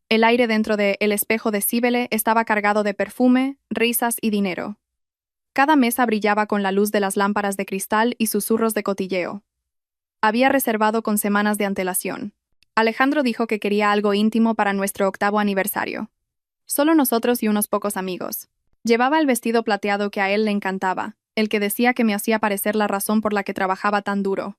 El aire dentro de El espejo de Cíbele estaba cargado de perfume, risas y dinero. Cada mesa brillaba con la luz de las lámparas de cristal y susurros de cotilleo. Había reservado con semanas de antelación. Alejandro dijo que quería algo íntimo para nuestro 8º aniversario. Solo nosotros y unos pocos amigos. Llevaba el vestido plateado que a él le encantaba, el que decía que me hacía parecer la razón por la que trabajaba tan duro.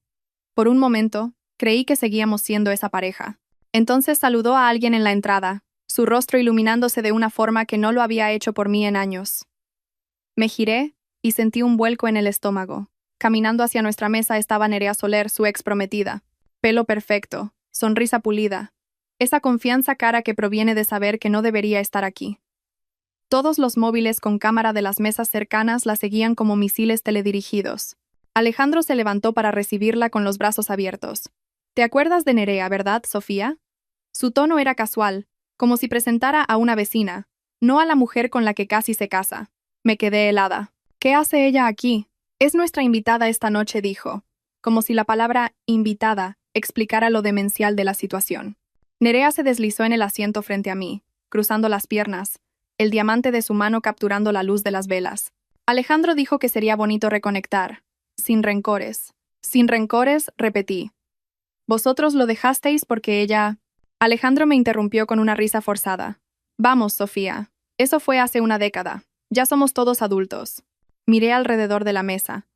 Por un momento, creí que seguíamos siendo esa pareja. Entonces saludó a alguien en la entrada, su rostro iluminándose de una forma que no lo había hecho por mí en años. Me giré y sentí un vuelco en el estómago. Caminando hacia nuestra mesa estaba Nerea Soler, su ex prometida. Pelo perfecto, sonrisa pulida. Esa confianza cara que proviene de saber que no debería estar aquí. Todos los móviles con cámara de las mesas cercanas la seguían como misiles teledirigidos. Alejandro se levantó para recibirla con los brazos abiertos. ¿Te acuerdas de Nerea, verdad, Sofía? Su tono era casual, como si presentara a una vecina, no a la mujer con la que casi se casa. Me quedé helada. ¿Qué hace ella aquí? Es nuestra invitada esta noche, dijo, como si la palabra invitada explicara lo demencial de la situación. Nerea se deslizó en el asiento frente a mí, cruzando las piernas, el diamante de su mano capturando la luz de las velas. Alejandro dijo que sería bonito reconectar, sin rencores. Sin rencores, repetí. Vosotros lo dejasteis porque ella... Alejandro me interrumpió con una risa forzada. Vamos, Sofía. Eso fue hace una década. Ya somos todos adultos. Miré alrededor de la mesa.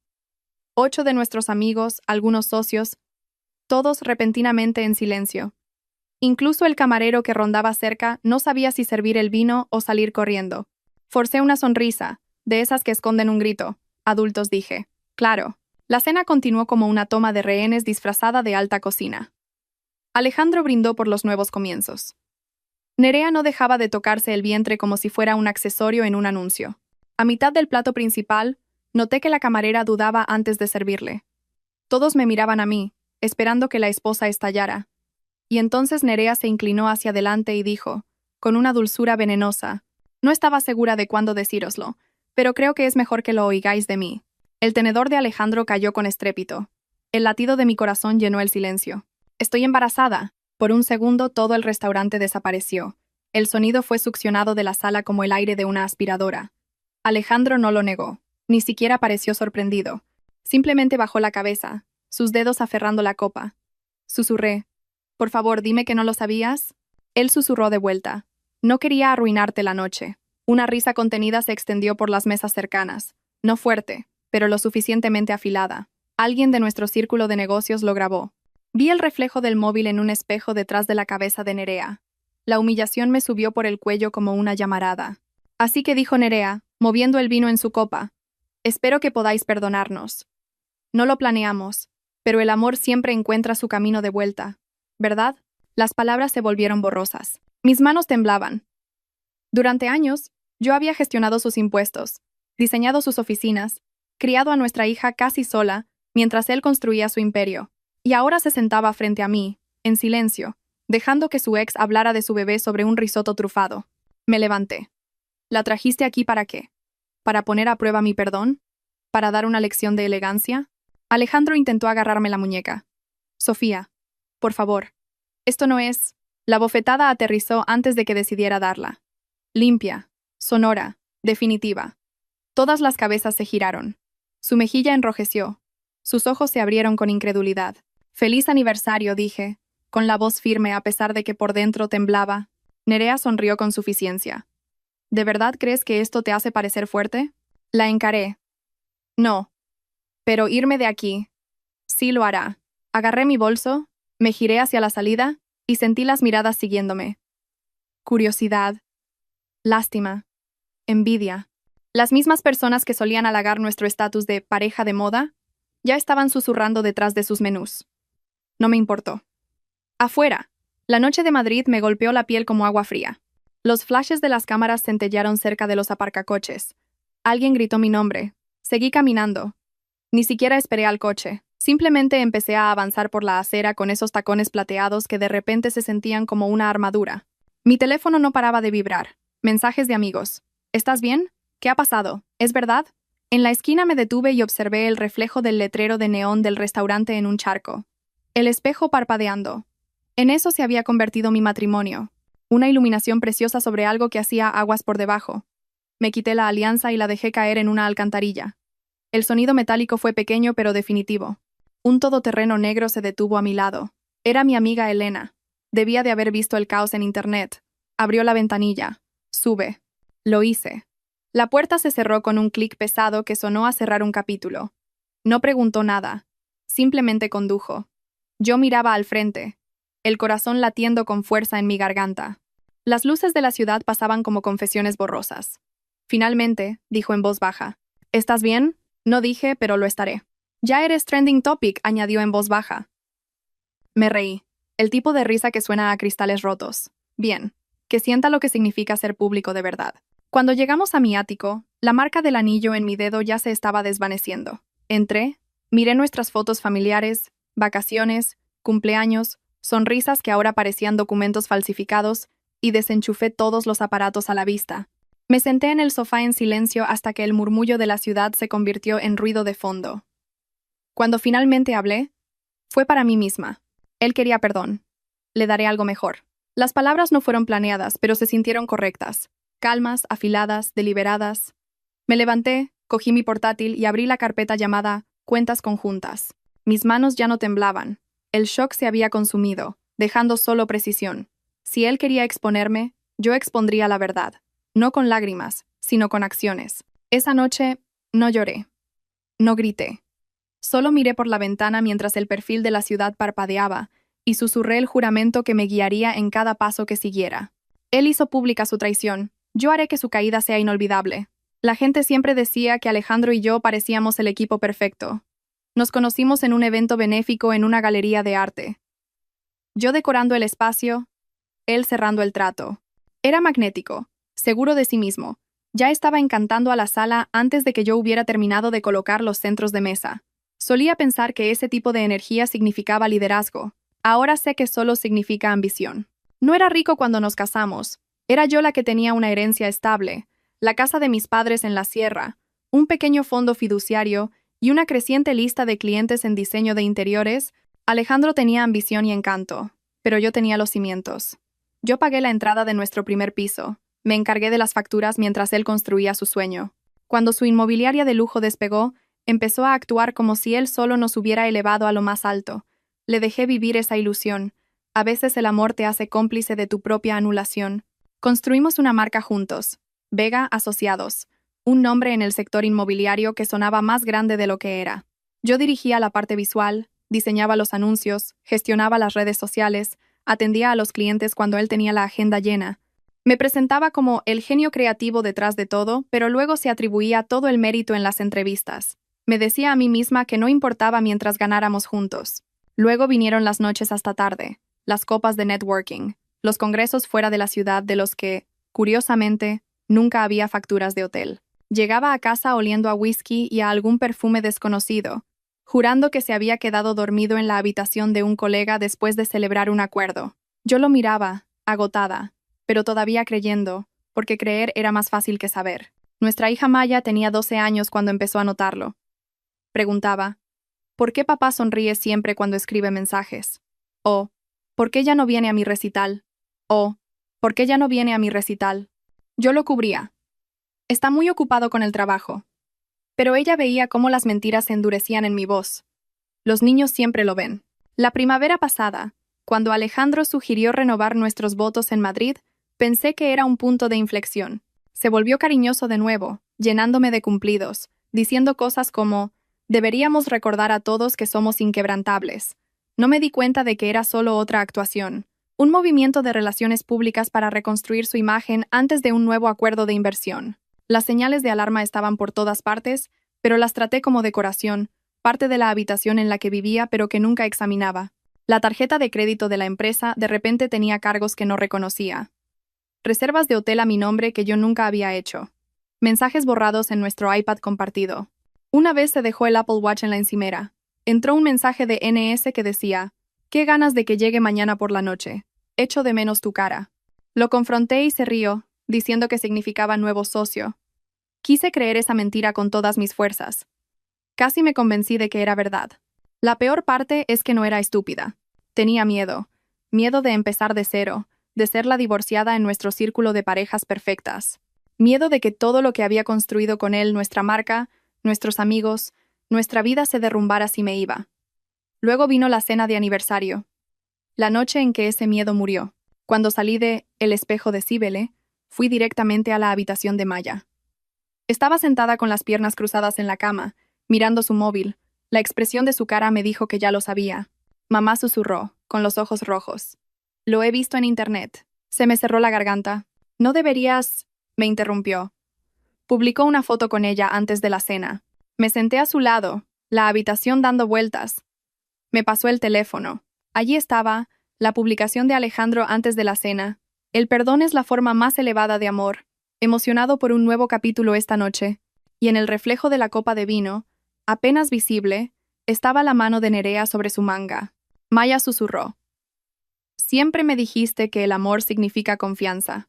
8 de nuestros amigos, algunos socios, todos repentinamente en silencio. Incluso el camarero que rondaba cerca no sabía si servir el vino o salir corriendo. Forcé una sonrisa, de esas que esconden un grito. Adultos, dije. Claro. La cena continuó como una toma de rehenes disfrazada de alta cocina. Alejandro brindó por los nuevos comienzos. Nerea no dejaba de tocarse el vientre como si fuera un accesorio en un anuncio. A mitad del plato principal, noté que la camarera dudaba antes de servirle. Todos me miraban a mí, esperando que la esposa estallara. Y entonces Nerea se inclinó hacia adelante y dijo, con una dulzura venenosa, no estaba segura de cuándo decíroslo, pero creo que es mejor que lo oigáis de mí. El tenedor de Alejandro cayó con estrépito. El latido de mi corazón llenó el silencio. Estoy embarazada. Por un segundo todo el restaurante desapareció. El sonido fue succionado de la sala como el aire de una aspiradora. Alejandro no lo negó. Ni siquiera pareció sorprendido. Simplemente bajó la cabeza, sus dedos aferrando la copa. Susurré. Por favor, dime que no lo sabías. Él susurró de vuelta. No quería arruinarte la noche. Una risa contenida se extendió por las mesas cercanas. No fuerte, pero lo suficientemente afilada. Alguien de nuestro círculo de negocios lo grabó. Vi el reflejo del móvil en un espejo detrás de la cabeza de Nerea. La humillación me subió por el cuello como una llamarada. Así que dijo Nerea, moviendo el vino en su copa. Espero que podáis perdonarnos. No lo planeamos, pero el amor siempre encuentra su camino de vuelta. ¿Verdad? Las palabras se volvieron borrosas. Mis manos temblaban. Durante años, yo había gestionado sus impuestos, diseñado sus oficinas, criado a nuestra hija casi sola, mientras él construía su imperio. Y ahora se sentaba frente a mí, en silencio, dejando que su ex hablara de su bebé sobre un risotto trufado. Me levanté. ¿La trajiste aquí para qué? ¿Para poner a prueba mi perdón? ¿Para dar una lección de elegancia? Alejandro intentó agarrarme la muñeca. Sofía, por favor. Esto no es... La bofetada aterrizó antes de que decidiera darla. Limpia, sonora, definitiva. Todas las cabezas se giraron. Su mejilla enrojeció. Sus ojos se abrieron con incredulidad. «Feliz aniversario», dije, con la voz firme a pesar de que por dentro temblaba. Nerea sonrió con suficiencia. «¿De verdad crees que esto te hace parecer fuerte?» La encaré. «No. Pero irme de aquí. Sí lo hará». Agarré mi bolso, me giré hacia la salida y sentí las miradas siguiéndome. Curiosidad. Lástima. Envidia. Las mismas personas que solían halagar nuestro estatus de pareja de moda ya estaban susurrando detrás de sus menús. No me importó. Afuera, la noche de Madrid me golpeó la piel como agua fría. Los flashes de las cámaras centellaron cerca de los aparcacoches. Alguien gritó mi nombre. Seguí caminando. Ni siquiera esperé al coche. Simplemente empecé a avanzar por la acera con esos tacones plateados que de repente se sentían como una armadura. Mi teléfono no paraba de vibrar. Mensajes de amigos. ¿Estás bien? ¿Qué ha pasado? ¿Es verdad? En la esquina me detuve y observé el reflejo del letrero de neón del restaurante en un charco. El espejo parpadeando. En eso se había convertido mi matrimonio. Una iluminación preciosa sobre algo que hacía aguas por debajo. Me quité la alianza y la dejé caer en una alcantarilla. El sonido metálico fue pequeño pero definitivo. Un todoterreno negro se detuvo a mi lado. Era mi amiga Elena. Debía de haber visto el caos en internet. Abrió la ventanilla. Sube. Lo hice. La puerta se cerró con un clic pesado que sonó a cerrar un capítulo. No preguntó nada. Simplemente condujo. Yo miraba al frente, el corazón latiendo con fuerza en mi garganta. Las luces de la ciudad pasaban como confesiones borrosas. Finalmente, dijo en voz baja. ¿Estás bien? No dije, pero lo estaré. Ya eres trending topic, añadió en voz baja. Me reí. El tipo de risa que suena a cristales rotos. Bien. Que sienta lo que significa ser público de verdad. Cuando llegamos a mi ático, la marca del anillo en mi dedo ya se estaba desvaneciendo. Entré, miré nuestras fotos familiares, vacaciones, cumpleaños, sonrisas que ahora parecían documentos falsificados, y desenchufé todos los aparatos a la vista. Me senté en el sofá en silencio hasta que el murmullo de la ciudad se convirtió en ruido de fondo. Cuando finalmente hablé, fue para mí misma. Él quería perdón. Le daré algo mejor. Las palabras no fueron planeadas, pero se sintieron correctas. Calmas, afiladas, deliberadas. Me levanté, cogí mi portátil y abrí la carpeta llamada Cuentas conjuntas. Mis manos ya no temblaban. El shock se había consumido, dejando solo precisión. Si él quería exponerme, yo expondría la verdad. No con lágrimas, sino con acciones. Esa noche, no lloré. No grité. Solo miré por la ventana mientras el perfil de la ciudad parpadeaba, y susurré el juramento que me guiaría en cada paso que siguiera. Él hizo pública su traición. Yo haré que su caída sea inolvidable. La gente siempre decía que Alejandro y yo parecíamos el equipo perfecto. Nos conocimos en un evento benéfico en una galería de arte. Yo decorando el espacio, él cerrando el trato. Era magnético, seguro de sí mismo. Ya estaba encantando a la sala antes de que yo hubiera terminado de colocar los centros de mesa. Solía pensar que ese tipo de energía significaba liderazgo. Ahora sé que solo significa ambición. No era rico cuando nos casamos. Era yo la que tenía una herencia estable, la casa de mis padres en la sierra, un pequeño fondo fiduciario y una creciente lista de clientes en diseño de interiores. Alejandro tenía ambición y encanto, pero yo tenía los cimientos. Yo pagué la entrada de nuestro primer piso. Me encargué de las facturas mientras él construía su sueño. Cuando su inmobiliaria de lujo despegó, empezó a actuar como si él solo nos hubiera elevado a lo más alto. Le dejé vivir esa ilusión. A veces el amor te hace cómplice de tu propia anulación. Construimos una marca juntos, Vega Asociados, un nombre en el sector inmobiliario que sonaba más grande de lo que era. Yo dirigía la parte visual, diseñaba los anuncios, gestionaba las redes sociales, atendía a los clientes cuando él tenía la agenda llena. Me presentaba como el genio creativo detrás de todo, pero luego se atribuía todo el mérito en las entrevistas. Me decía a mí misma que no importaba mientras ganáramos juntos. Luego vinieron las noches hasta tarde, las copas de networking, los congresos fuera de la ciudad de los que, curiosamente, nunca había facturas de hotel. Llegaba a casa oliendo a whisky y a algún perfume desconocido, jurando que se había quedado dormido en la habitación de un colega después de celebrar un acuerdo. Yo lo miraba, agotada, pero todavía creyendo, porque creer era más fácil que saber. Nuestra hija Maya tenía 12 años cuando empezó a notarlo. Preguntaba, ¿por qué papá sonríe siempre cuando escribe mensajes? O, ¿por qué ya no viene a mi recital? O, ¿por qué ya no viene a mi recital? Yo lo cubría. Está muy ocupado con el trabajo. Pero ella veía cómo las mentiras se endurecían en mi voz. Los niños siempre lo ven. La primavera pasada, cuando Alejandro sugirió renovar nuestros votos en Madrid, pensé que era un punto de inflexión. Se volvió cariñoso de nuevo, llenándome de cumplidos, diciendo cosas como, deberíamos recordar a todos que somos inquebrantables. No me di cuenta de que era solo otra actuación, un movimiento de relaciones públicas para reconstruir su imagen antes de un nuevo acuerdo de inversión. Las señales de alarma estaban por todas partes, pero las traté como decoración, parte de la habitación en la que vivía pero que nunca examinaba. La tarjeta de crédito de la empresa de repente tenía cargos que no reconocía. Reservas de hotel a mi nombre que yo nunca había hecho. Mensajes borrados en nuestro iPad compartido. Una vez se dejó el Apple Watch en la encimera. Entró un mensaje de NS que decía, «Qué ganas de que llegue mañana por la noche. Echo de menos tu cara». Lo confronté y se rió, diciendo que significaba nuevo socio. Quise creer esa mentira con todas mis fuerzas. Casi me convencí de que era verdad. La peor parte es que no era estúpida. Tenía miedo. Miedo de empezar de cero. de ser la divorciada en nuestro círculo de parejas perfectas. Miedo de que todo lo que había construido con él, nuestra marca, nuestros amigos, nuestra vida se derrumbara si me iba. Luego vino la cena de aniversario. La noche en que ese miedo murió. Cuando salí de El espejo de Cíbele, fui directamente a la habitación de Maya. Estaba sentada con las piernas cruzadas en la cama, mirando su móvil. La expresión de su cara me dijo que ya lo sabía. Mamá susurró, con los ojos rojos. Lo he visto en internet. Se me cerró la garganta. No deberías... me interrumpió. Publicó una foto con ella antes de la cena. Me senté a su lado, la habitación dando vueltas. Me pasó el teléfono. Allí estaba, la publicación de Alejandro antes de la cena. El perdón es la forma más elevada de amor. Emocionado por un nuevo capítulo esta noche. Y en el reflejo de la copa de vino, apenas visible, estaba la mano de Nerea sobre su manga. Maya susurró. Siempre me dijiste que el amor significa confianza.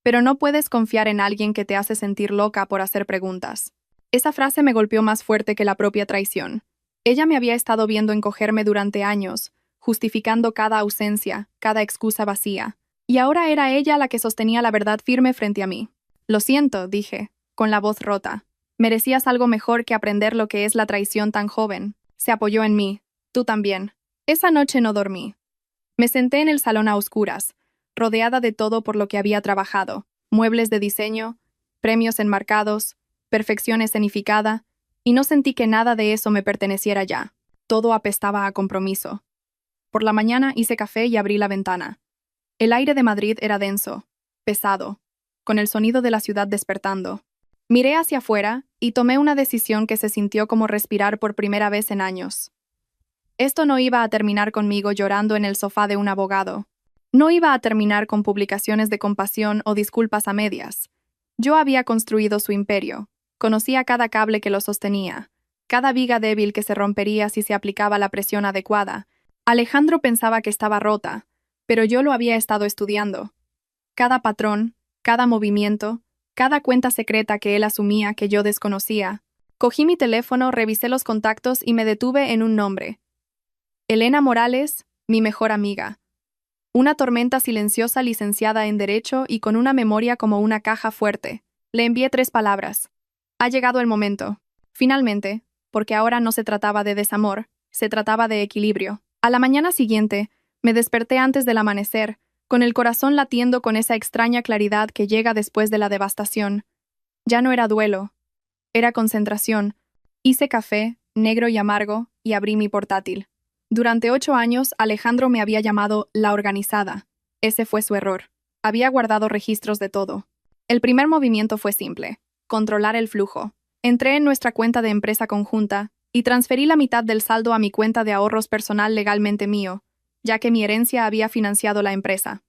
Pero no puedes confiar en alguien que te hace sentir loca por hacer preguntas. Esa frase me golpeó más fuerte que la propia traición. Ella me había estado viendo encogerme durante años, justificando cada ausencia, cada excusa vacía. Y ahora era ella la que sostenía la verdad firme frente a mí. Lo siento, dije, con la voz rota. Merecías algo mejor que aprender lo que es la traición tan joven. Se apoyó en mí. Tú también. Esa noche no dormí. Me senté en el salón a oscuras, rodeada de todo por lo que había trabajado, muebles de diseño, premios enmarcados, perfección escenificada, y no sentí que nada de eso me perteneciera ya. Todo apestaba a compromiso. Por la mañana hice café y abrí la ventana. El aire de Madrid era denso, pesado, con el sonido de la ciudad despertando. Miré hacia afuera y tomé una decisión que se sintió como respirar por primera vez en años. Esto no iba a terminar conmigo llorando en el sofá de un abogado. No iba a terminar con publicaciones de compasión o disculpas a medias. Yo había construido su imperio. Conocía cada cable que lo sostenía, cada viga débil que se rompería si se aplicaba la presión adecuada. Alejandro pensaba que estaba rota, pero yo lo había estado estudiando. Cada patrón, cada movimiento, cada cuenta secreta que él asumía que yo desconocía. Cogí mi teléfono, revisé los contactos y me detuve en un nombre. Elena Morales, mi mejor amiga. Una tormenta silenciosa licenciada en Derecho y con una memoria como una caja fuerte. Le envié 3 palabras. Ha llegado el momento. Finalmente, porque ahora no se trataba de desamor, se trataba de equilibrio. A la mañana siguiente, me desperté antes del amanecer, con el corazón latiendo con esa extraña claridad que llega después de la devastación. Ya no era duelo, era concentración. Hice café, negro y amargo, y abrí mi portátil. Durante 8 años, Alejandro me había llamado la organizada. Ese fue su error. Había guardado registros de todo. El primer movimiento fue simple: controlar el flujo. Entré en nuestra cuenta de empresa conjunta y transferí la mitad del saldo a mi cuenta de ahorros personal legalmente mío, ya que mi herencia había financiado la empresa.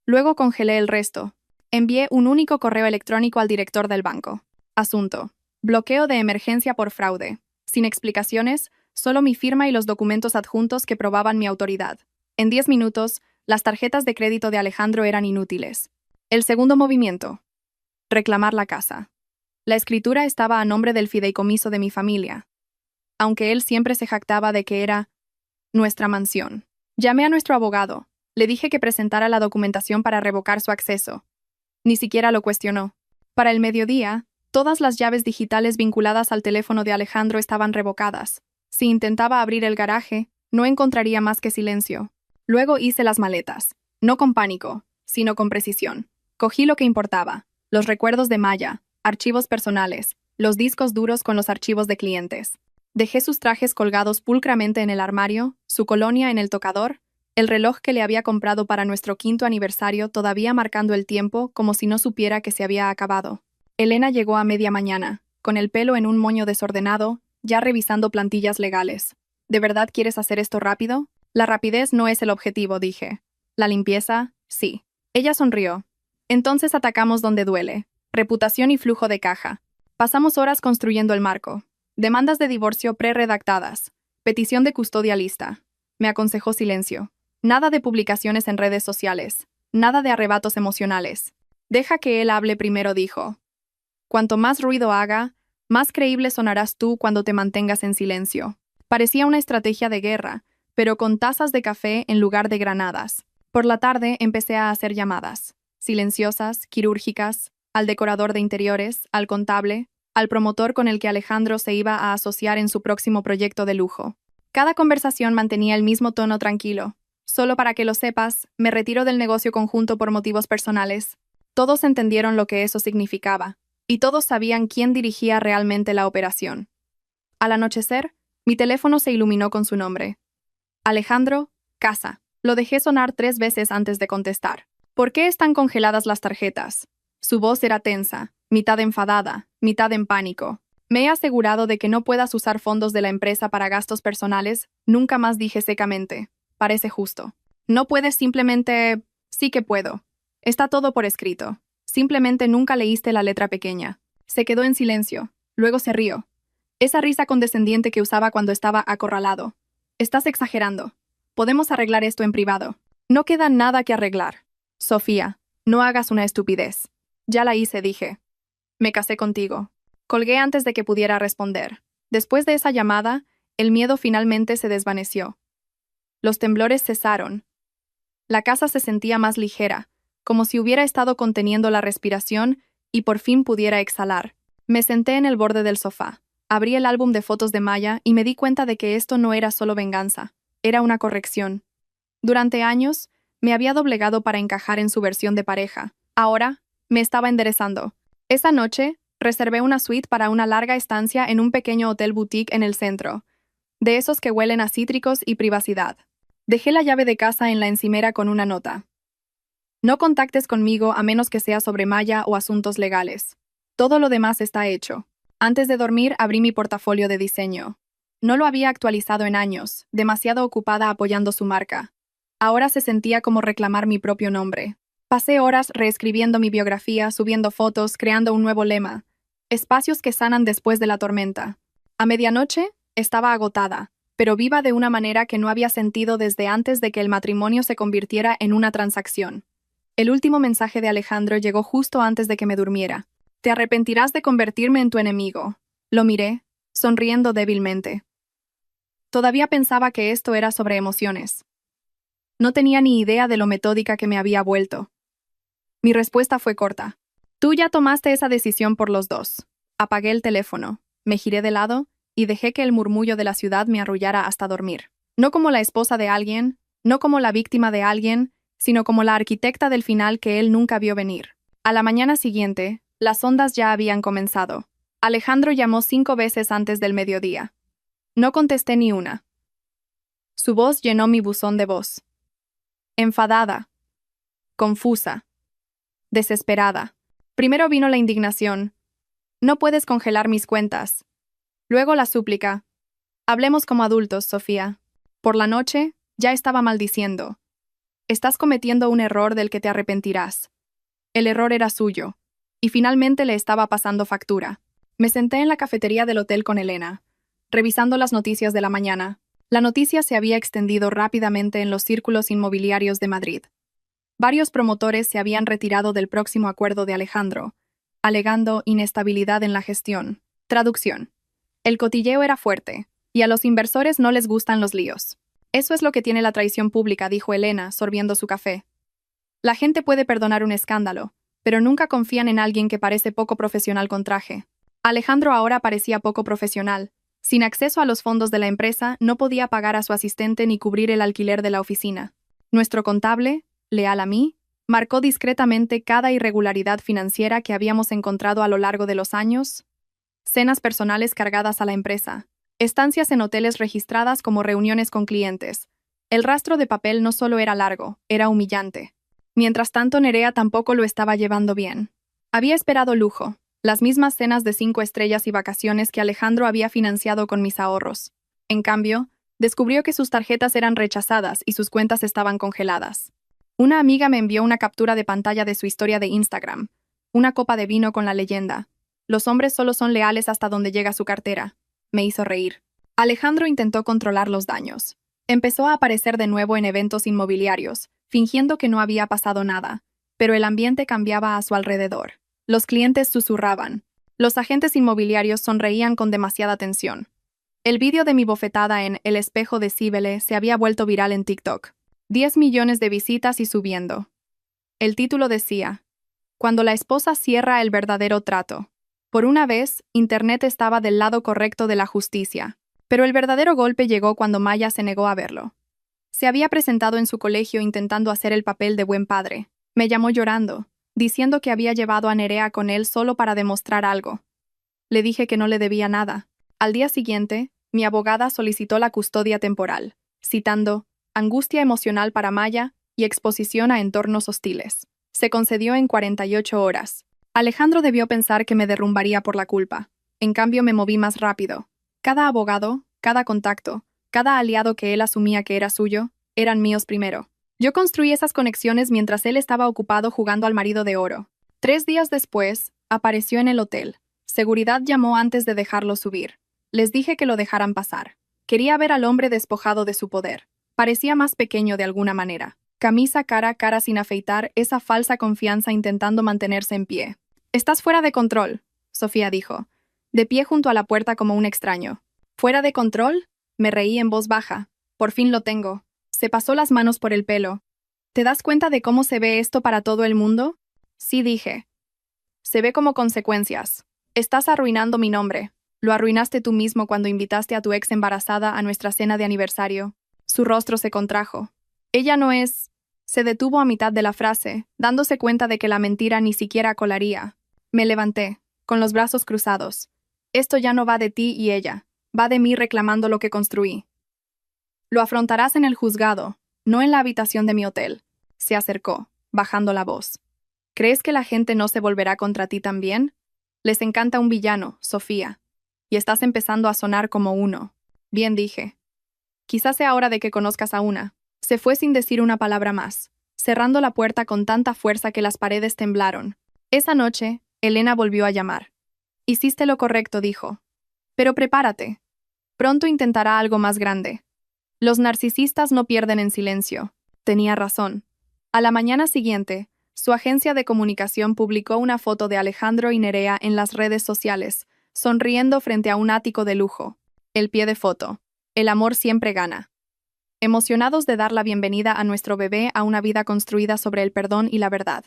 Luego congelé el resto. Envié un único correo electrónico al director del banco. Asunto: bloqueo de emergencia por fraude. Sin explicaciones, solo mi firma y los documentos adjuntos que probaban mi autoridad. En 10 minutos, las tarjetas de crédito de Alejandro eran inútiles. El segundo movimiento: reclamar la casa. La escritura estaba a nombre del fideicomiso de mi familia, aunque él siempre se jactaba de que era nuestra mansión. Llamé a nuestro abogado. Le dije que presentara la documentación para revocar su acceso. Ni siquiera lo cuestionó. Para el mediodía, todas las llaves digitales vinculadas al teléfono de Alejandro estaban revocadas. Si intentaba abrir el garaje, no encontraría más que silencio. Luego hice las maletas, no con pánico, sino con precisión. Cogí lo que importaba: los recuerdos de Maya, archivos personales, los discos duros con los archivos de clientes. Dejé sus trajes colgados pulcramente en el armario, su colonia en el tocador, el reloj que le había comprado para nuestro 5º aniversario todavía marcando el tiempo como si no supiera que se había acabado. Elena llegó a media mañana, con el pelo en un moño desordenado, ya revisando plantillas legales. ¿De verdad quieres hacer esto rápido? La rapidez no es el objetivo, dije. La limpieza, sí. Ella sonrió. Entonces atacamos donde duele. Reputación y flujo de caja. Pasamos horas construyendo el marco. Demandas de divorcio pre-redactadas. Petición de custodia lista. Me aconsejó silencio. Nada de publicaciones en redes sociales. Nada de arrebatos emocionales. Deja que él hable primero, dijo. Cuanto más ruido haga, más creíble sonarás tú cuando te mantengas en silencio. Parecía una estrategia de guerra, pero con tazas de café en lugar de granadas. Por la tarde empecé a hacer llamadas, silenciosas, quirúrgicas, al decorador de interiores, al contable, al promotor con el que Alejandro se iba a asociar en su próximo proyecto de lujo. Cada conversación mantenía el mismo tono tranquilo. Solo para que lo sepas, me retiro del negocio conjunto por motivos personales. Todos entendieron lo que eso significaba, y todos sabían quién dirigía realmente la operación. Al anochecer, mi teléfono se iluminó con su nombre. Alejandro, casa. Lo dejé sonar 3 veces antes de contestar. ¿Por qué están congeladas las tarjetas? Su voz era tensa, mitad enfadada, mitad en pánico. Me he asegurado de que no puedas usar fondos de la empresa para gastos personales, nunca más, dije secamente. Parece justo. No puedes simplemente... Sí que puedo. Está todo por escrito. Simplemente nunca leíste la letra pequeña. Se quedó en silencio. Luego se rió. Esa risa condescendiente que usaba cuando estaba acorralado. Estás exagerando. Podemos arreglar esto en privado. No queda nada que arreglar. Sofía, no hagas una estupidez. Ya la hice, dije. Me casé contigo. Colgué antes de que pudiera responder. Después de esa llamada, el miedo finalmente se desvaneció. Los temblores cesaron. La casa se sentía más ligera, como si hubiera estado conteniendo la respiración y por fin pudiera exhalar. Me senté en el borde del sofá, abrí el álbum de fotos de Maya y me di cuenta de que esto no era solo venganza, era una corrección. Durante años, me había doblegado para encajar en su versión de pareja. Ahora, me estaba enderezando. Esa noche, reservé una suite para una larga estancia en un pequeño hotel boutique en el centro, de esos que huelen a cítricos y privacidad. Dejé la llave de casa en la encimera con una nota. No contactes conmigo a menos que sea sobre Maya o asuntos legales. Todo lo demás está hecho. Antes de dormir, abrí mi portafolio de diseño. No lo había actualizado en años, demasiado ocupada apoyando su marca. Ahora se sentía como reclamar mi propio nombre. Pasé horas reescribiendo mi biografía, subiendo fotos, creando un nuevo lema. Espacios que sanan después de la tormenta. A medianoche, estaba agotada, pero viva de una manera que no había sentido desde antes de que el matrimonio se convirtiera en una transacción. El último mensaje de Alejandro llegó justo antes de que me durmiera. Te arrepentirás de convertirme en tu enemigo. Lo miré, sonriendo débilmente. Todavía pensaba que esto era sobre emociones. No tenía ni idea de lo metódica que me había vuelto. Mi respuesta fue corta. Tú ya tomaste esa decisión por los dos. Apagué el teléfono, me giré de lado y dejé que el murmullo de la ciudad me arrullara hasta dormir. No como la esposa de alguien, no como la víctima de alguien, sino como la arquitecta del final que él nunca vio venir. A la mañana siguiente, las ondas ya habían comenzado. Alejandro llamó 5 veces antes del mediodía. No contesté ni una. Su voz llenó mi buzón de voz. Enfadada, confusa, desesperada. Primero vino la indignación. No puedes congelar mis cuentas. Luego la súplica. Hablemos como adultos, Sofía. Por la noche, ya estaba maldiciendo. Estás cometiendo un error del que te arrepentirás. El error era suyo, y finalmente le estaba pasando factura. Me senté en la cafetería del hotel con Elena, revisando las noticias de la mañana. La noticia se había extendido rápidamente en los círculos inmobiliarios de Madrid. Varios promotores se habían retirado del próximo acuerdo de Alejandro, alegando inestabilidad en la gestión. Traducción. El cotilleo era fuerte, y a los inversores no les gustan los líos. Eso es lo que tiene la traición pública, dijo Elena, sorbiendo su café. La gente puede perdonar un escándalo, pero nunca confían en alguien que parece poco profesional con traje. Alejandro ahora parecía poco profesional. Sin acceso a los fondos de la empresa, no podía pagar a su asistente ni cubrir el alquiler de la oficina. Nuestro contable, leal a mí, marcó discretamente cada irregularidad financiera que habíamos encontrado a lo largo de los años. Cenas personales cargadas a la empresa. Estancias en hoteles registradas como reuniones con clientes. El rastro de papel no solo era largo, era humillante. Mientras tanto, Nerea tampoco lo estaba llevando bien. Había esperado lujo, las mismas cenas de 5 estrellas y vacaciones que Alejandro había financiado con mis ahorros. En cambio, descubrió que sus tarjetas eran rechazadas y sus cuentas estaban congeladas. Una amiga me envió una captura de pantalla de su historia de Instagram, una copa de vino con la leyenda: los hombres solo son leales hasta donde llega su cartera. Me hizo reír. Alejandro intentó controlar los daños. Empezó a aparecer de nuevo en eventos inmobiliarios, fingiendo que no había pasado nada, pero el ambiente cambiaba a su alrededor. Los clientes susurraban. Los agentes inmobiliarios sonreían con demasiada tensión. El vídeo de mi bofetada en El espejo de Cíbele se había vuelto viral en TikTok. 10 millones de visitas y subiendo. El título decía: Cuando la esposa cierra el verdadero trato. Por una vez, Internet estaba del lado correcto de la justicia. Pero el verdadero golpe llegó cuando Maya se negó a verlo. Se había presentado en su colegio intentando hacer el papel de buen padre. Me llamó llorando, diciendo que había llevado a Nerea con él solo para demostrar algo. Le dije que no le debía nada. Al día siguiente, mi abogada solicitó la custodia temporal, citando angustia emocional para Maya y exposición a entornos hostiles. Se concedió en 48 horas. Alejandro debió pensar que me derrumbaría por la culpa. En cambio, me moví más rápido. Cada abogado, cada contacto, cada aliado que él asumía que era suyo, eran míos primero. Yo construí esas conexiones mientras él estaba ocupado jugando al marido de oro. 3 días después, apareció en el hotel. Seguridad llamó antes de dejarlo subir. Les dije que lo dejaran pasar. Quería ver al hombre despojado de su poder. Parecía más pequeño de alguna manera. Camisa cara a cara sin afeitar, esa falsa confianza intentando mantenerse en pie. «Estás fuera de control», Sofía dijo, de pie junto a la puerta como un extraño. «¿Fuera de control?» Me reí en voz baja. «Por fin lo tengo». Se pasó las manos por el pelo. «¿Te das cuenta de cómo se ve esto para todo el mundo?» «Sí», dije. «Se ve como consecuencias. Estás arruinando mi nombre. Lo arruinaste tú mismo cuando invitaste a tu ex embarazada a nuestra cena de aniversario». Su rostro se contrajo. «Ella no es...» Se detuvo a mitad de la frase, dándose cuenta de que la mentira ni siquiera colaría. Me levanté, con los brazos cruzados. «Esto ya no va de ti y ella. Va de mí reclamando lo que construí. Lo afrontarás en el juzgado, no en la habitación de mi hotel». Se acercó, bajando la voz. «¿Crees que la gente no se volverá contra ti también? Les encanta un villano, Sofía. Y estás empezando a sonar como uno». «Bien», dije. «Quizás sea hora de que conozcas a una». Se fue sin decir una palabra más, cerrando la puerta con tanta fuerza que las paredes temblaron. Esa noche, Elena volvió a llamar. «Hiciste lo correcto», dijo. «Pero prepárate. Pronto intentará algo más grande». Los narcisistas no pierden en silencio. Tenía razón. A la mañana siguiente, su agencia de comunicación publicó una foto de Alejandro y Nerea en las redes sociales, sonriendo frente a un ático de lujo. El pie de foto. «El amor siempre gana». Emocionados de dar la bienvenida a nuestro bebé a una vida construida sobre el perdón y la verdad.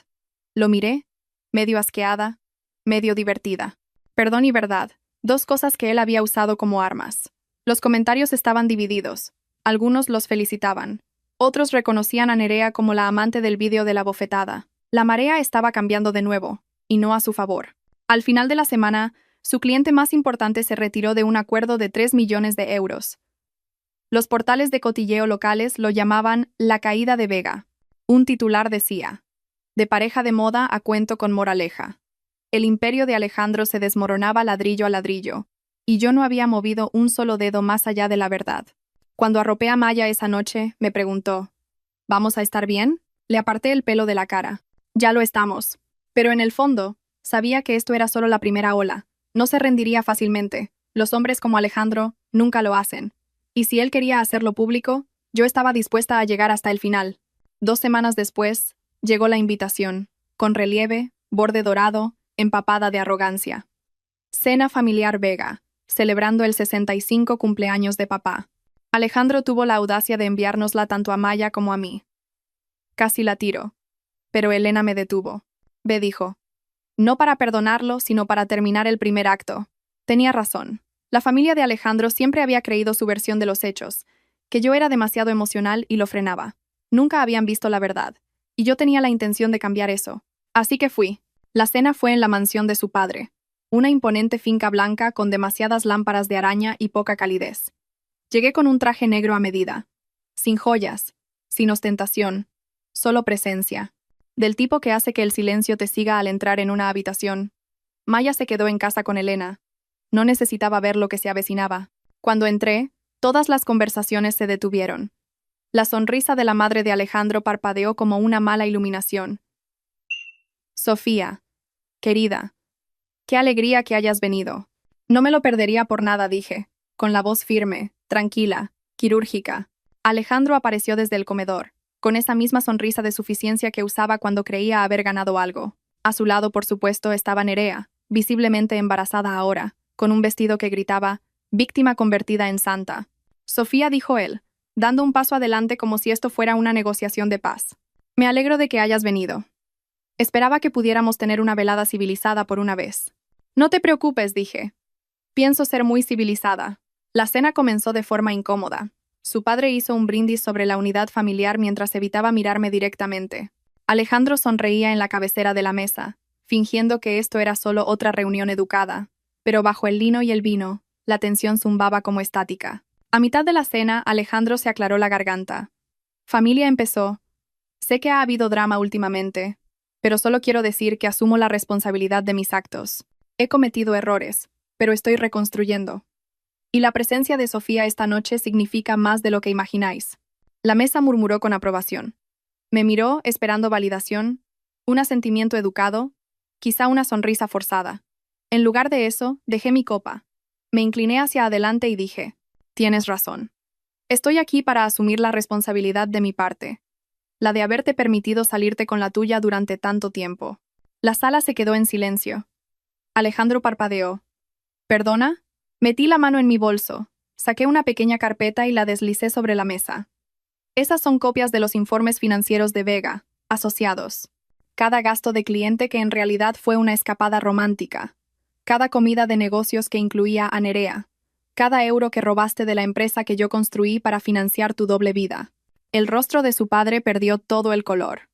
Lo miré, medio asqueada, medio divertida. Perdón y verdad, dos cosas que él había usado como armas. Los comentarios estaban divididos. Algunos los felicitaban. Otros reconocían a Nerea como la amante del vídeo de la bofetada. La marea estaba cambiando de nuevo, y no a su favor. Al final de la semana, su cliente más importante se retiró de un acuerdo de 3 millones de euros. Los portales de cotilleo locales lo llamaban «La caída de Vega». Un titular decía: «De pareja de moda a cuento con moraleja». El imperio de Alejandro se desmoronaba ladrillo a ladrillo, y yo no había movido un solo dedo más allá de la verdad. Cuando arropé a Maya esa noche, me preguntó: «¿Vamos a estar bien?». Le aparté el pelo de la cara. «Ya lo estamos». Pero en el fondo, sabía que esto era solo la primera ola. No se rendiría fácilmente. Los hombres como Alejandro nunca lo hacen. Y si él quería hacerlo público, yo estaba dispuesta a llegar hasta el final. 2 semanas después, llegó la invitación, con relieve, borde dorado, empapada de arrogancia. Cena familiar Vega, celebrando el 65 cumpleaños de papá. Alejandro tuvo la audacia de enviárnosla tanto a Maya como a mí. Casi la tiro. Pero Elena me detuvo. «Ve», dijo. «No para perdonarlo, sino para terminar el primer acto». Tenía razón. La familia de Alejandro siempre había creído su versión de los hechos, que yo era demasiado emocional y lo frenaba. Nunca habían visto la verdad, y yo tenía la intención de cambiar eso. Así que fui. La cena fue en la mansión de su padre, una imponente finca blanca con demasiadas lámparas de araña y poca calidez. Llegué con un traje negro a medida, sin joyas, sin ostentación, solo presencia, del tipo que hace que el silencio te siga al entrar en una habitación. Maya se quedó en casa con Elena. No necesitaba ver lo que se avecinaba. Cuando entré, todas las conversaciones se detuvieron. La sonrisa de la madre de Alejandro parpadeó como una mala iluminación. «Sofía, querida, qué alegría que hayas venido». «No me lo perdería por nada», dije, con la voz firme, tranquila, quirúrgica. Alejandro apareció desde el comedor, con esa misma sonrisa de suficiencia que usaba cuando creía haber ganado algo. A su lado, por supuesto, estaba Nerea, visiblemente embarazada ahora, con un vestido que gritaba «víctima convertida en santa». «Sofía», dijo él, dando un paso adelante como si esto fuera una negociación de paz. Me alegro de que hayas venido. Esperaba que pudiéramos tener una velada civilizada por una vez. No te preocupes, dije. Pienso ser muy civilizada. La cena comenzó de forma incómoda. Su padre hizo un brindis sobre la unidad familiar mientras evitaba mirarme directamente. Alejandro sonreía en la cabecera de la mesa, fingiendo que esto era solo otra reunión educada, pero bajo el lino y el vino, la tensión zumbaba como estática. A mitad de la cena, Alejandro se aclaró la garganta. Familia, empezó. Sé que ha habido drama últimamente, pero solo quiero decir que asumo la responsabilidad de mis actos. He cometido errores, pero estoy reconstruyendo. Y la presencia de Sofía esta noche significa más de lo que imagináis. La mesa murmuró con aprobación. Me miró, esperando validación, un asentimiento educado, quizá una sonrisa forzada. En lugar de eso, dejé mi copa. Me incliné hacia adelante y dije, tienes razón. Estoy aquí para asumir la responsabilidad de mi parte, la de haberte permitido salirte con la tuya durante tanto tiempo. La sala se quedó en silencio. Alejandro parpadeó. ¿Perdona? Metí la mano en mi bolso, saqué una pequeña carpeta y la deslicé sobre la mesa. Esas son copias de los informes financieros de Vega, asociados. Cada gasto de cliente que en realidad fue una escapada romántica. Cada comida de negocios que incluía a Nerea. Cada euro que robaste de la empresa que yo construí para financiar tu doble vida. El rostro de su padre perdió todo el color.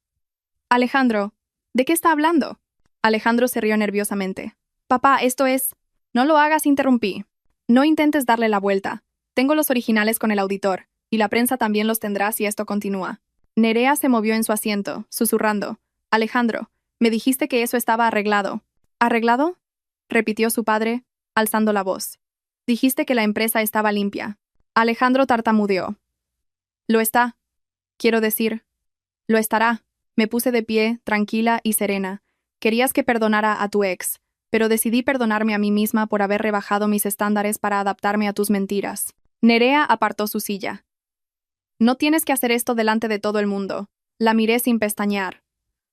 Alejandro, ¿de qué está hablando? Alejandro se rió nerviosamente. Papá, esto es... No lo hagas, interrumpí. No intentes darle la vuelta. Tengo los originales con el auditor, y la prensa también los tendrá si esto continúa. Nerea se movió en su asiento, susurrando. Alejandro, me dijiste que eso estaba arreglado. ¿Arreglado? Repitió su padre, alzando la voz. Dijiste que la empresa estaba limpia. Alejandro tartamudeó. Lo está. Quiero decir, lo estará. Me puse de pie, tranquila y serena. Querías que perdonara a tu ex, pero decidí perdonarme a mí misma por haber rebajado mis estándares para adaptarme a tus mentiras. Nerea apartó su silla. No tienes que hacer esto delante de todo el mundo. La miré sin pestañear.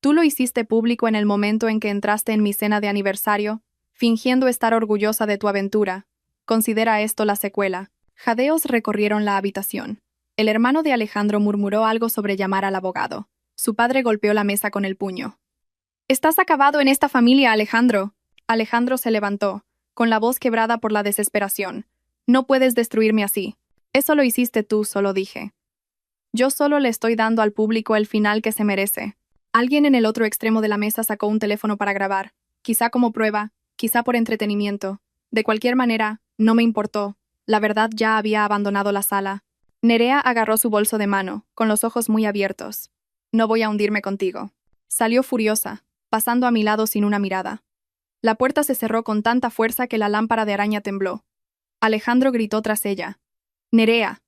Tú lo hiciste público en el momento en que entraste en mi cena de aniversario, fingiendo estar orgullosa de tu aventura. Considera esto la secuela. Jadeos recorrieron la habitación. El hermano de Alejandro murmuró algo sobre llamar al abogado. Su padre golpeó la mesa con el puño. «Estás acabado en esta familia, Alejandro». Alejandro se levantó, con la voz quebrada por la desesperación. «No puedes destruirme así. Eso lo hiciste tú, solo dije. Yo solo le estoy dando al público el final que se merece». Alguien en el otro extremo de la mesa sacó un teléfono para grabar, quizá como prueba, quizá por entretenimiento. De cualquier manera, no me importó. La verdad ya había abandonado la sala. Nerea agarró su bolso de mano, con los ojos muy abiertos. «No voy a hundirme contigo». Salió furiosa, pasando a mi lado sin una mirada. La puerta se cerró con tanta fuerza que la lámpara de araña tembló. Alejandro gritó tras ella. «Nerea,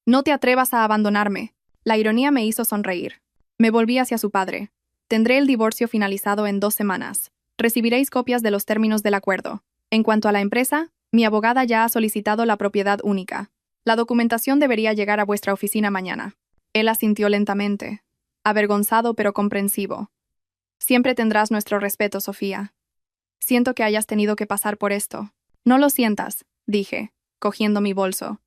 no te atrevas a abandonarme». La ironía me hizo sonreír. Me volví hacia su padre. «Tendré el divorcio finalizado en 2 semanas. Recibiréis copias de los términos del acuerdo. En cuanto a la empresa, mi abogada ya ha solicitado la propiedad única. La documentación debería llegar a vuestra oficina mañana». Él asintió lentamente, avergonzado pero comprensivo. «Siempre tendrás nuestro respeto, Sofía. Siento que hayas tenido que pasar por esto». «No lo sientas», dije, cogiendo mi bolso.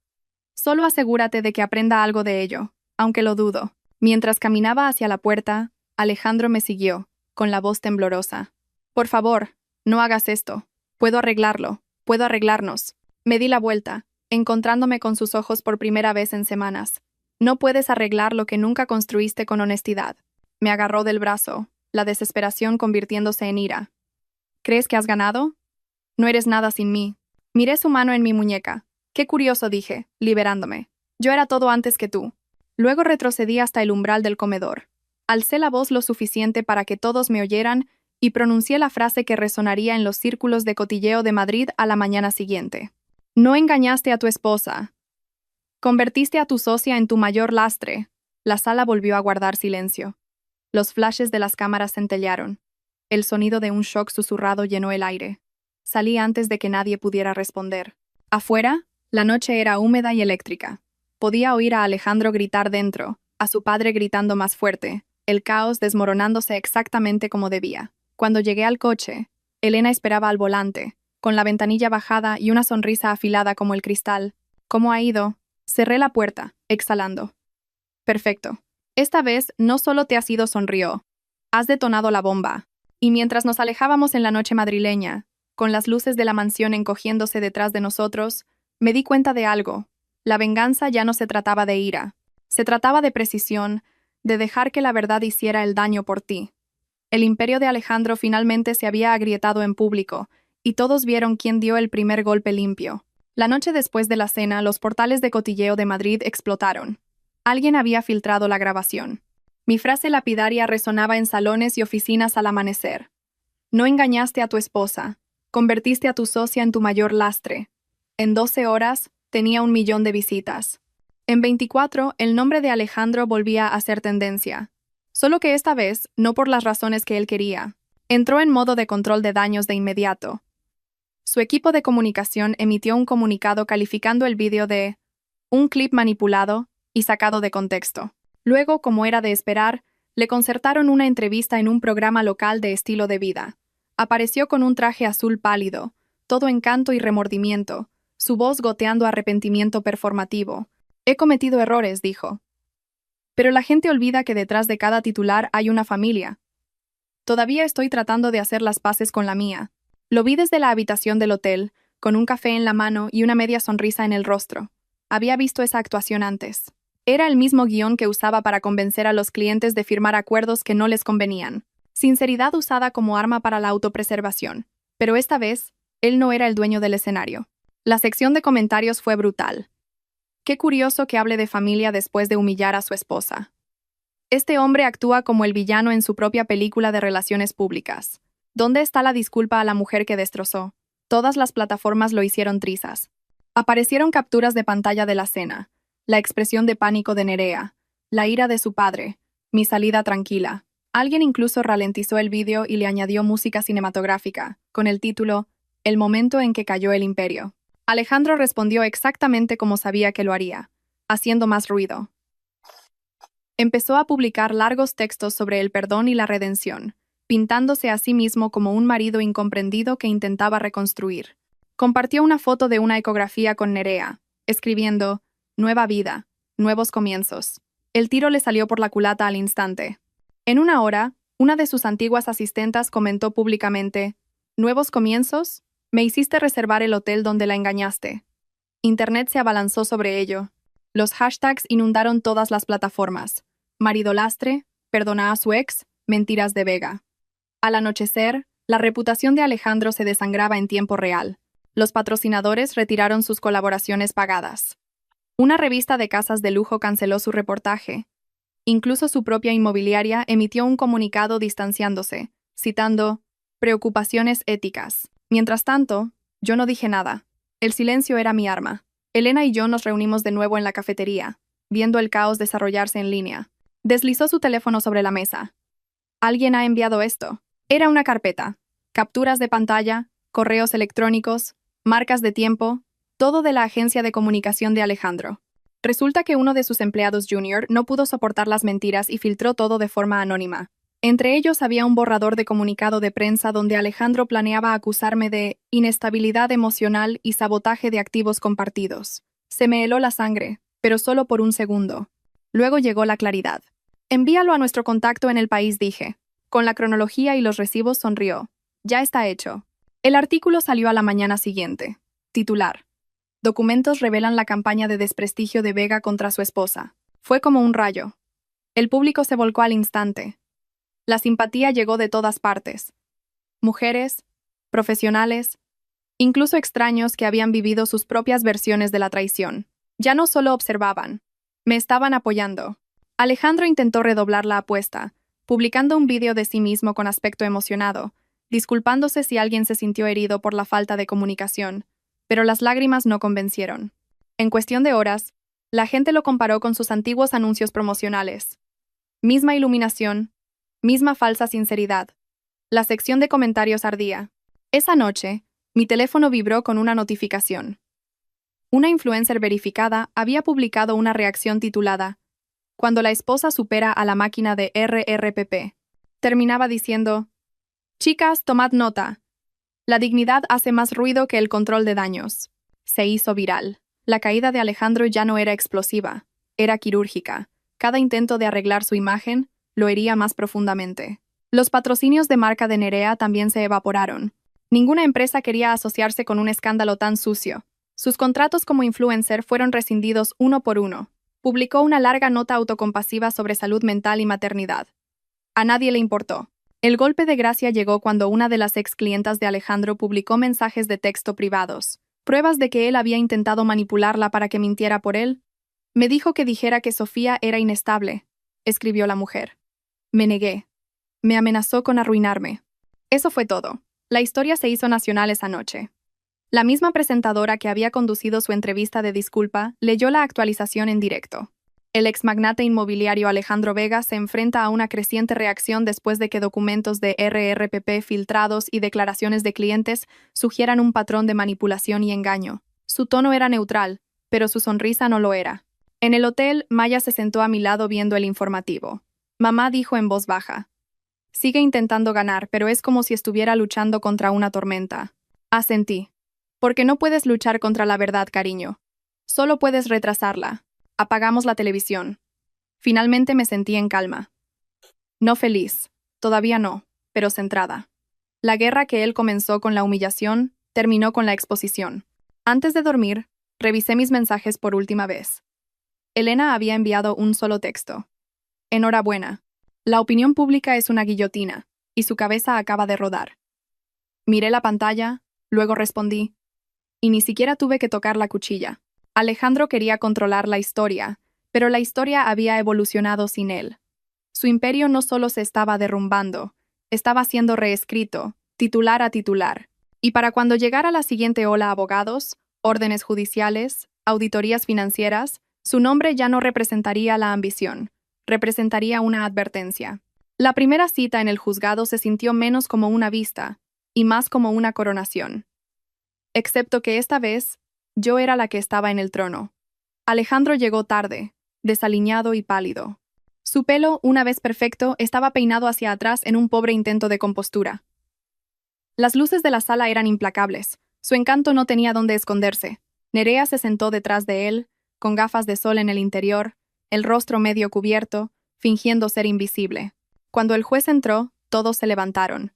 «Solo asegúrate de que aprenda algo de ello, aunque lo dudo». Mientras caminaba hacia la puerta, Alejandro me siguió, con la voz temblorosa. «Por favor, no hagas esto. Puedo arreglarlo. Puedo arreglarnos». Me di la vuelta, encontrándome con sus ojos por primera vez en semanas. «No puedes arreglar lo que nunca construiste con honestidad». Me agarró del brazo, la desesperación convirtiéndose en ira. «¿Crees que has ganado? No eres nada sin mí». Miré su mano en mi muñeca. «Qué curioso», dije, liberándome. «Yo era todo antes que tú». Luego retrocedí hasta el umbral del comedor. Alcé la voz lo suficiente para que todos me oyeran y pronuncié la frase que resonaría en los círculos de cotilleo de Madrid a la mañana siguiente. «No engañaste a tu esposa. Convertiste a tu socia en tu mayor lastre». La sala volvió a guardar silencio. Los flashes de las cámaras centellearon. El sonido de un shock susurrado llenó el aire. Salí antes de que nadie pudiera responder. Afuera, la noche era húmeda y eléctrica. Podía oír a Alejandro gritar dentro, a su padre gritando más fuerte, el caos desmoronándose exactamente como debía. Cuando llegué al coche, Elena esperaba al volante, con la ventanilla bajada y una sonrisa afilada como el cristal. «¿Cómo ha ido?». Cerré la puerta, exhalando. Perfecto. Esta vez no solo te has ido, sonrió. Has detonado la bomba. Y mientras nos alejábamos en la noche madrileña, con las luces de la mansión encogiéndose detrás de nosotros, me di cuenta de algo. La venganza ya no se trataba de ira. Se trataba de precisión, de dejar que la verdad hiciera el daño por ti. El imperio de Alejandro finalmente se había agrietado en público, y todos vieron quién dio el primer golpe limpio. La noche después de la cena, los portales de Cotilleo de Madrid explotaron. Alguien había filtrado la grabación. Mi frase lapidaria resonaba en salones y oficinas al amanecer. No engañaste a tu esposa. Convertiste a tu socia en tu mayor lastre. En 12 horas, tenía 1 millón de visitas. En 24, el nombre de Alejandro volvía a ser tendencia. Solo que esta vez, no por las razones que él quería. Entró en modo de control de daños de inmediato. Su equipo de comunicación emitió un comunicado calificando el vídeo de un clip manipulado y sacado de contexto. Luego, como era de esperar, le concertaron una entrevista en un programa local de estilo de vida. Apareció con un traje azul pálido, todo encanto y remordimiento, su voz goteando arrepentimiento performativo. He cometido errores, dijo. Pero la gente olvida que detrás de cada titular hay una familia. Todavía estoy tratando de hacer las paces con la mía. Lo vi desde la habitación del hotel, con un café en la mano y una media sonrisa en el rostro. Había visto esa actuación antes. Era el mismo guión que usaba para convencer a los clientes de firmar acuerdos que no les convenían. Sinceridad usada como arma para la autopreservación. Pero esta vez, él no era el dueño del escenario. La sección de comentarios fue brutal. Qué curioso que hable de familia después de humillar a su esposa. Este hombre actúa como el villano en su propia película de relaciones públicas. ¿Dónde está la disculpa a la mujer que destrozó? Todas las plataformas lo hicieron trizas. Aparecieron capturas de pantalla de la cena, la expresión de pánico de Nerea, la ira de su padre, mi salida tranquila. Alguien incluso ralentizó el vídeo y le añadió música cinematográfica, con el título El momento en que cayó el imperio. Alejandro respondió exactamente como sabía que lo haría, haciendo más ruido. Empezó a publicar largos textos sobre el perdón y la redención, pintándose a sí mismo como un marido incomprendido que intentaba reconstruir. Compartió una foto de una ecografía con Nerea, escribiendo, nueva vida, nuevos comienzos. El tiro le salió por la culata al instante. En una hora, una de sus antiguas asistentas comentó públicamente, ¿nuevos comienzos? Me hiciste reservar el hotel donde la engañaste. Internet se abalanzó sobre ello. Los hashtags inundaron todas las plataformas. Marido lastre, perdona a su ex, mentiras de Vega. Al anochecer, la reputación de Alejandro se desangraba en tiempo real. Los patrocinadores retiraron sus colaboraciones pagadas. Una revista de casas de lujo canceló su reportaje. Incluso su propia inmobiliaria emitió un comunicado distanciándose, citando preocupaciones éticas. Mientras tanto, yo no dije nada. El silencio era mi arma. Elena y yo nos reunimos de nuevo en la cafetería, viendo el caos desarrollarse en línea. Deslizó su teléfono sobre la mesa. ¿Alguien ha enviado esto? Era una carpeta. Capturas de pantalla, correos electrónicos, marcas de tiempo, todo de la agencia de comunicación de Alejandro. Resulta que uno de sus empleados junior no pudo soportar las mentiras y filtró todo de forma anónima. Entre ellos había un borrador de comunicado de prensa donde Alejandro planeaba acusarme de inestabilidad emocional y sabotaje de activos compartidos. Se me heló la sangre, pero solo por un segundo. Luego llegó la claridad. Envíalo a nuestro contacto en el país, dije. Con la cronología y los recibos sonrió. Ya está hecho. El artículo salió a la mañana siguiente. Titular. Documentos revelan la campaña de desprestigio de Vega contra su esposa. Fue como un rayo. El público se volcó al instante. La simpatía llegó de todas partes. Mujeres, profesionales, incluso extraños que habían vivido sus propias versiones de la traición. Ya no solo observaban, me estaban apoyando. Alejandro intentó redoblar la apuesta, publicando un vídeo de sí mismo con aspecto emocionado, disculpándose si alguien se sintió herido por la falta de comunicación, pero las lágrimas no convencieron. En cuestión de horas, la gente lo comparó con sus antiguos anuncios promocionales. Misma iluminación, misma falsa sinceridad. La sección de comentarios ardía. Esa noche, mi teléfono vibró con una notificación. Una influencer verificada había publicado una reacción titulada Cuando la esposa supera a la máquina de RRPP. Terminaba diciendo, chicas, tomad nota. La dignidad hace más ruido que el control de daños. Se hizo viral. La caída de Alejandro ya no era explosiva, era quirúrgica. Cada intento de arreglar su imagen lo hería más profundamente. Los patrocinios de marca de Nerea también se evaporaron. Ninguna empresa quería asociarse con un escándalo tan sucio. Sus contratos como influencer fueron rescindidos uno por uno. Publicó una larga nota autocompasiva sobre salud mental y maternidad. A nadie le importó. El golpe de gracia llegó cuando una de las ex clientas de Alejandro publicó mensajes de texto privados, pruebas de que él había intentado manipularla para que mintiera por él. Me dijo que dijera que Sofía era inestable, escribió la mujer. Me negué. Me amenazó con arruinarme. Eso fue todo. La historia se hizo nacional esa noche. La misma presentadora que había conducido su entrevista de disculpa leyó la actualización en directo. El ex magnate inmobiliario Alejandro Vega se enfrenta a una creciente reacción después de que documentos de RRPP filtrados y declaraciones de clientes sugieran un patrón de manipulación y engaño. Su tono era neutral, pero su sonrisa no lo era. En el hotel, Maya se sentó a mi lado viendo el informativo. Mamá dijo en voz baja: sigue intentando ganar, pero es como si estuviera luchando contra una tormenta. Asentí. Porque no puedes luchar contra la verdad, cariño. Solo puedes retrasarla. Apagamos la televisión. Finalmente me sentí en calma. No feliz. Todavía no, pero centrada. La guerra que él comenzó con la humillación terminó con la exposición. Antes de dormir, revisé mis mensajes por última vez. Elena había enviado un solo texto. Enhorabuena. La opinión pública es una guillotina, y su cabeza acaba de rodar. Miré la pantalla, luego respondí. Y ni siquiera tuve que tocar la cuchilla. Alejandro quería controlar la historia, pero la historia había evolucionado sin él. Su imperio no solo se estaba derrumbando, estaba siendo reescrito, titular a titular. Y para cuando llegara la siguiente ola, abogados, órdenes judiciales, auditorías financieras, su nombre ya no representaría la ambición, representaría una advertencia. La primera cita en el juzgado se sintió menos como una vista y más como una coronación. Excepto que esta vez, yo era la que estaba en el trono. Alejandro llegó tarde, desaliñado y pálido. Su pelo, una vez perfecto, estaba peinado hacia atrás en un pobre intento de compostura. Las luces de la sala eran implacables. Su encanto no tenía dónde esconderse. Nerea se sentó detrás de él, con gafas de sol en el interior, el rostro medio cubierto, fingiendo ser invisible. Cuando el juez entró, todos se levantaron.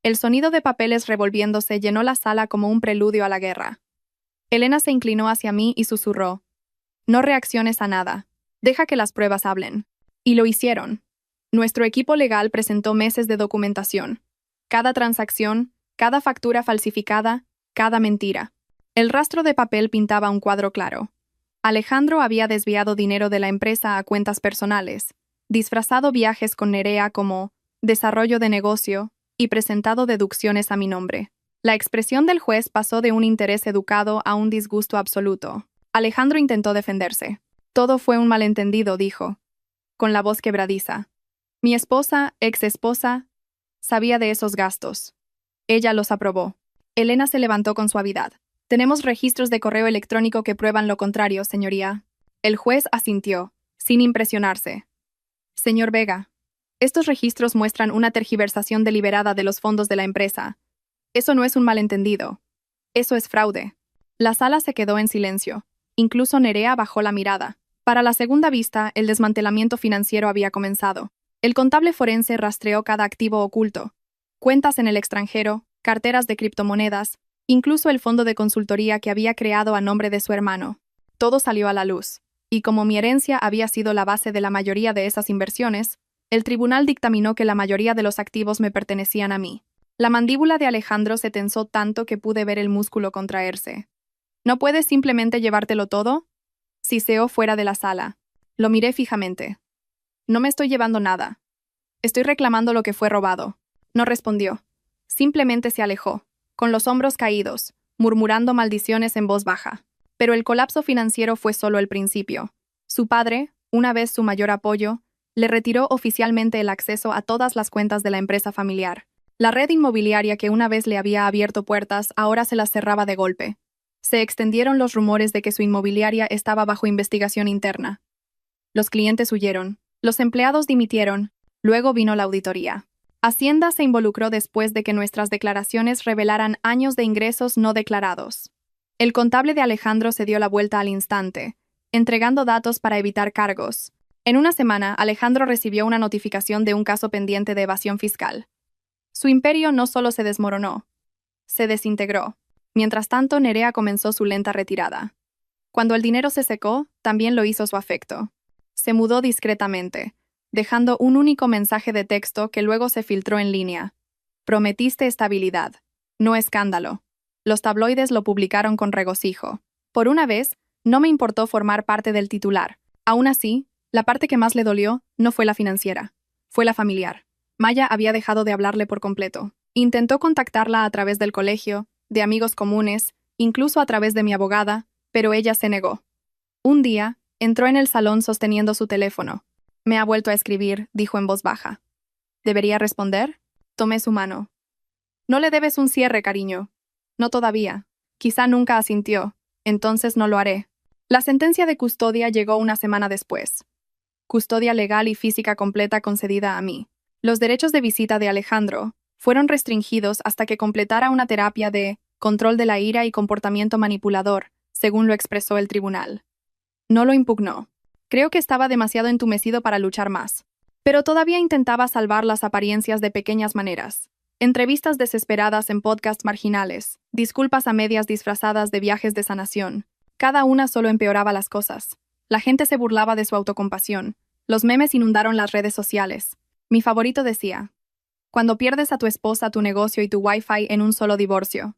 El sonido de papeles revolviéndose llenó la sala como un preludio a la guerra. Elena se inclinó hacia mí y susurró: no reacciones a nada. Deja que las pruebas hablen. Y lo hicieron. Nuestro equipo legal presentó meses de documentación. Cada transacción, cada factura falsificada, cada mentira. El rastro de papel pintaba un cuadro claro. Alejandro había desviado dinero de la empresa a cuentas personales, disfrazado viajes con Nerea como desarrollo de negocio y presentado deducciones a mi nombre. La expresión del juez pasó de un interés educado a un disgusto absoluto. Alejandro intentó defenderse. Todo fue un malentendido, dijo, con la voz quebradiza. Mi esposa, ex esposa, sabía de esos gastos. Ella los aprobó. Elena se levantó con suavidad. Tenemos registros de correo electrónico que prueban lo contrario, señoría. El juez asintió, sin impresionarse. Señor Vega, estos registros muestran una tergiversación deliberada de los fondos de la empresa. Eso no es un malentendido. Eso es fraude. La sala se quedó en silencio. Incluso Nerea bajó la mirada. Para la segunda vista, el desmantelamiento financiero había comenzado. El contable forense rastreó cada activo oculto. Cuentas en el extranjero, carteras de criptomonedas, incluso el fondo de consultoría que había creado a nombre de su hermano. Todo salió a la luz. Y como mi herencia había sido la base de la mayoría de esas inversiones, el tribunal dictaminó que la mayoría de los activos me pertenecían a mí. La mandíbula de Alejandro se tensó tanto que pude ver el músculo contraerse. ¿No puedes simplemente llevártelo todo? Siseó fuera de la sala. Lo miré fijamente. No me estoy llevando nada. Estoy reclamando lo que fue robado. No respondió. Simplemente se alejó, con los hombros caídos, murmurando maldiciones en voz baja. Pero el colapso financiero fue solo el principio. Su padre, una vez su mayor apoyo, le retiró oficialmente el acceso a todas las cuentas de la empresa familiar. La red inmobiliaria que una vez le había abierto puertas ahora se las cerraba de golpe. Se extendieron los rumores de que su inmobiliaria estaba bajo investigación interna. Los clientes huyeron, los empleados dimitieron, luego vino la auditoría. Hacienda se involucró después de que nuestras declaraciones revelaran años de ingresos no declarados. El contable de Alejandro se dio la vuelta al instante, entregando datos para evitar cargos. En una semana, Alejandro recibió una notificación de un caso pendiente de evasión fiscal. Su imperio no solo se desmoronó, se desintegró. Mientras tanto, Nerea comenzó su lenta retirada. Cuando el dinero se secó, también lo hizo su afecto. Se mudó discretamente, dejando un único mensaje de texto que luego se filtró en línea. Prometiste estabilidad, no escándalo. Los tabloides lo publicaron con regocijo. Por una vez, no me importó formar parte del titular. Aún así, la parte que más le dolió no fue la financiera, fue la familiar. Maya había dejado de hablarle por completo. Intentó contactarla a través del colegio, de amigos comunes, incluso a través de mi abogada, pero ella se negó. Un día, entró en el salón sosteniendo su teléfono. Me ha vuelto a escribir, dijo en voz baja. ¿Debería responder? Tomé su mano. No le debes un cierre, cariño. No todavía. Quizá nunca asintió. Entonces no lo haré. La sentencia de custodia llegó una semana después. Custodia legal y física completa concedida a mí. Los derechos de visita de Alejandro fueron restringidos hasta que completara una terapia de control de la ira y comportamiento manipulador, según lo expresó el tribunal. No lo impugnó. Creo que estaba demasiado entumecido para luchar más. Pero todavía intentaba salvar las apariencias de pequeñas maneras. Entrevistas desesperadas en podcasts marginales, disculpas a medias disfrazadas de viajes de sanación. Cada una solo empeoraba las cosas. La gente se burlaba de su autocompasión. Los memes inundaron las redes sociales. Mi favorito decía: cuando pierdes a tu esposa, tu negocio y tu Wi-Fi en un solo divorcio.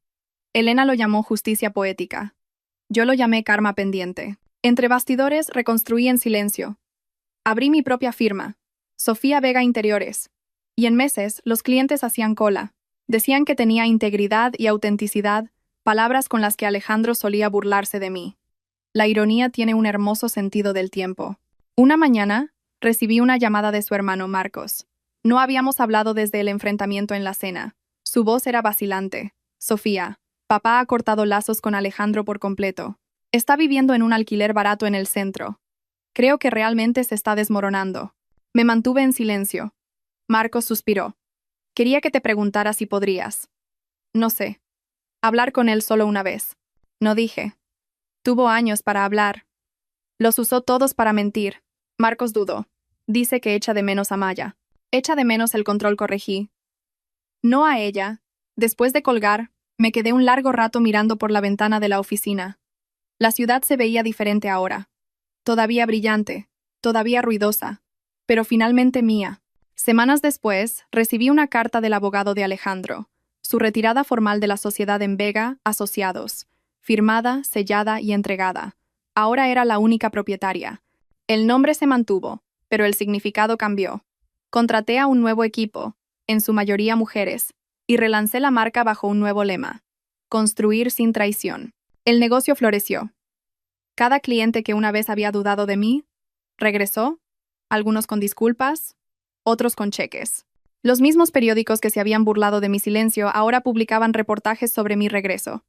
Elena lo llamó justicia poética. Yo lo llamé karma pendiente. Entre bastidores reconstruí en silencio. Abrí mi propia firma, Sofía Vega Interiores. Y en meses, los clientes hacían cola. Decían que tenía integridad y autenticidad, palabras con las que Alejandro solía burlarse de mí. La ironía tiene un hermoso sentido del tiempo. Una mañana, recibí una llamada de su hermano Marcos. No habíamos hablado desde el enfrentamiento en la cena. Su voz era vacilante. Sofía, papá ha cortado lazos con Alejandro por completo. Está viviendo en un alquiler barato en el centro. Creo que realmente se está desmoronando. Me mantuve en silencio. Marcos suspiró. Quería que te preguntara si podrías. No sé. Hablar con él solo una vez. No dije. Tuvo años para hablar. Los usó todos para mentir. Marcos dudó. Dice que echa de menos a Maya. Echa de menos el control, corregí. No a ella. Después de colgar, me quedé un largo rato mirando por la ventana de la oficina. La ciudad se veía diferente ahora. Todavía brillante, todavía ruidosa, pero finalmente mía. Semanas después, recibí una carta del abogado de Alejandro, su retirada formal de la sociedad en Vega, Asociados, firmada, sellada y entregada. Ahora era la única propietaria. El nombre se mantuvo, pero el significado cambió. Contraté a un nuevo equipo, en su mayoría mujeres, y relancé la marca bajo un nuevo lema: construir sin traición. El negocio floreció. Cada cliente que una vez había dudado de mí, regresó, algunos con disculpas, otros con cheques. Los mismos periódicos que se habían burlado de mi silencio ahora publicaban reportajes sobre mi regreso.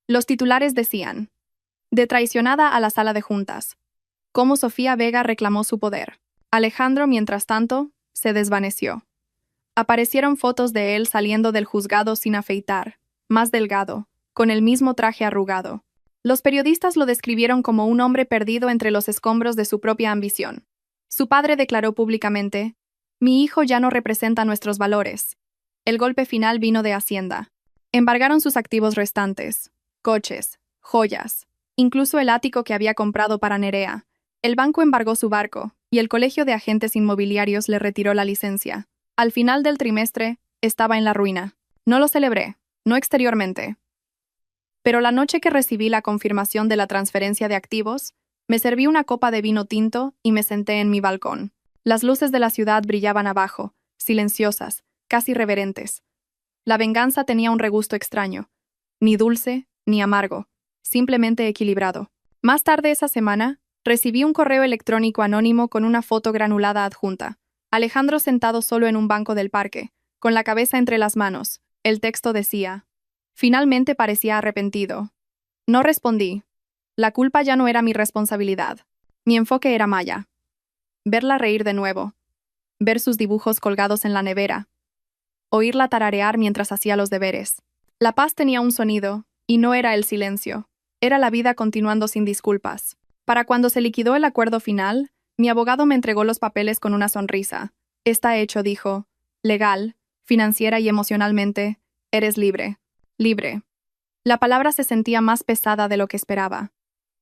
Los titulares decían: de traicionada a la sala de juntas. Cómo Sofía Vega reclamó su poder. Alejandro, mientras tanto, se desvaneció. Aparecieron fotos de él saliendo del juzgado sin afeitar, más delgado, con el mismo traje arrugado. Los periodistas lo describieron como un hombre perdido entre los escombros de su propia ambición. Su padre declaró públicamente: mi hijo ya no representa nuestros valores. El golpe final vino de Hacienda. Embargaron sus activos restantes, coches, joyas, incluso el ático que había comprado para Nerea. El banco embargó su barco, y el colegio de agentes inmobiliarios le retiró la licencia. Al final del trimestre, estaba en la ruina. No lo celebré, no exteriormente. Pero la noche que recibí la confirmación de la transferencia de activos, me serví una copa de vino tinto y me senté en mi balcón. Las luces de la ciudad brillaban abajo, silenciosas, casi reverentes. La venganza tenía un regusto extraño, ni dulce, ni amargo, simplemente equilibrado. Más tarde esa semana, recibí un correo electrónico anónimo con una foto granulada adjunta. Alejandro sentado solo en un banco del parque, con la cabeza entre las manos. El texto decía: finalmente parecía arrepentido. No respondí. La culpa ya no era mi responsabilidad. Mi enfoque era Maya. Verla reír de nuevo. Ver sus dibujos colgados en la nevera. Oírla tararear mientras hacía los deberes. La paz tenía un sonido, y no era el silencio. Era la vida continuando sin disculpas. Para cuando se liquidó el acuerdo final, mi abogado me entregó los papeles con una sonrisa. Está hecho, dijo. Legal, financiera y emocionalmente, eres libre. Libre. La palabra se sentía más pesada de lo que esperaba.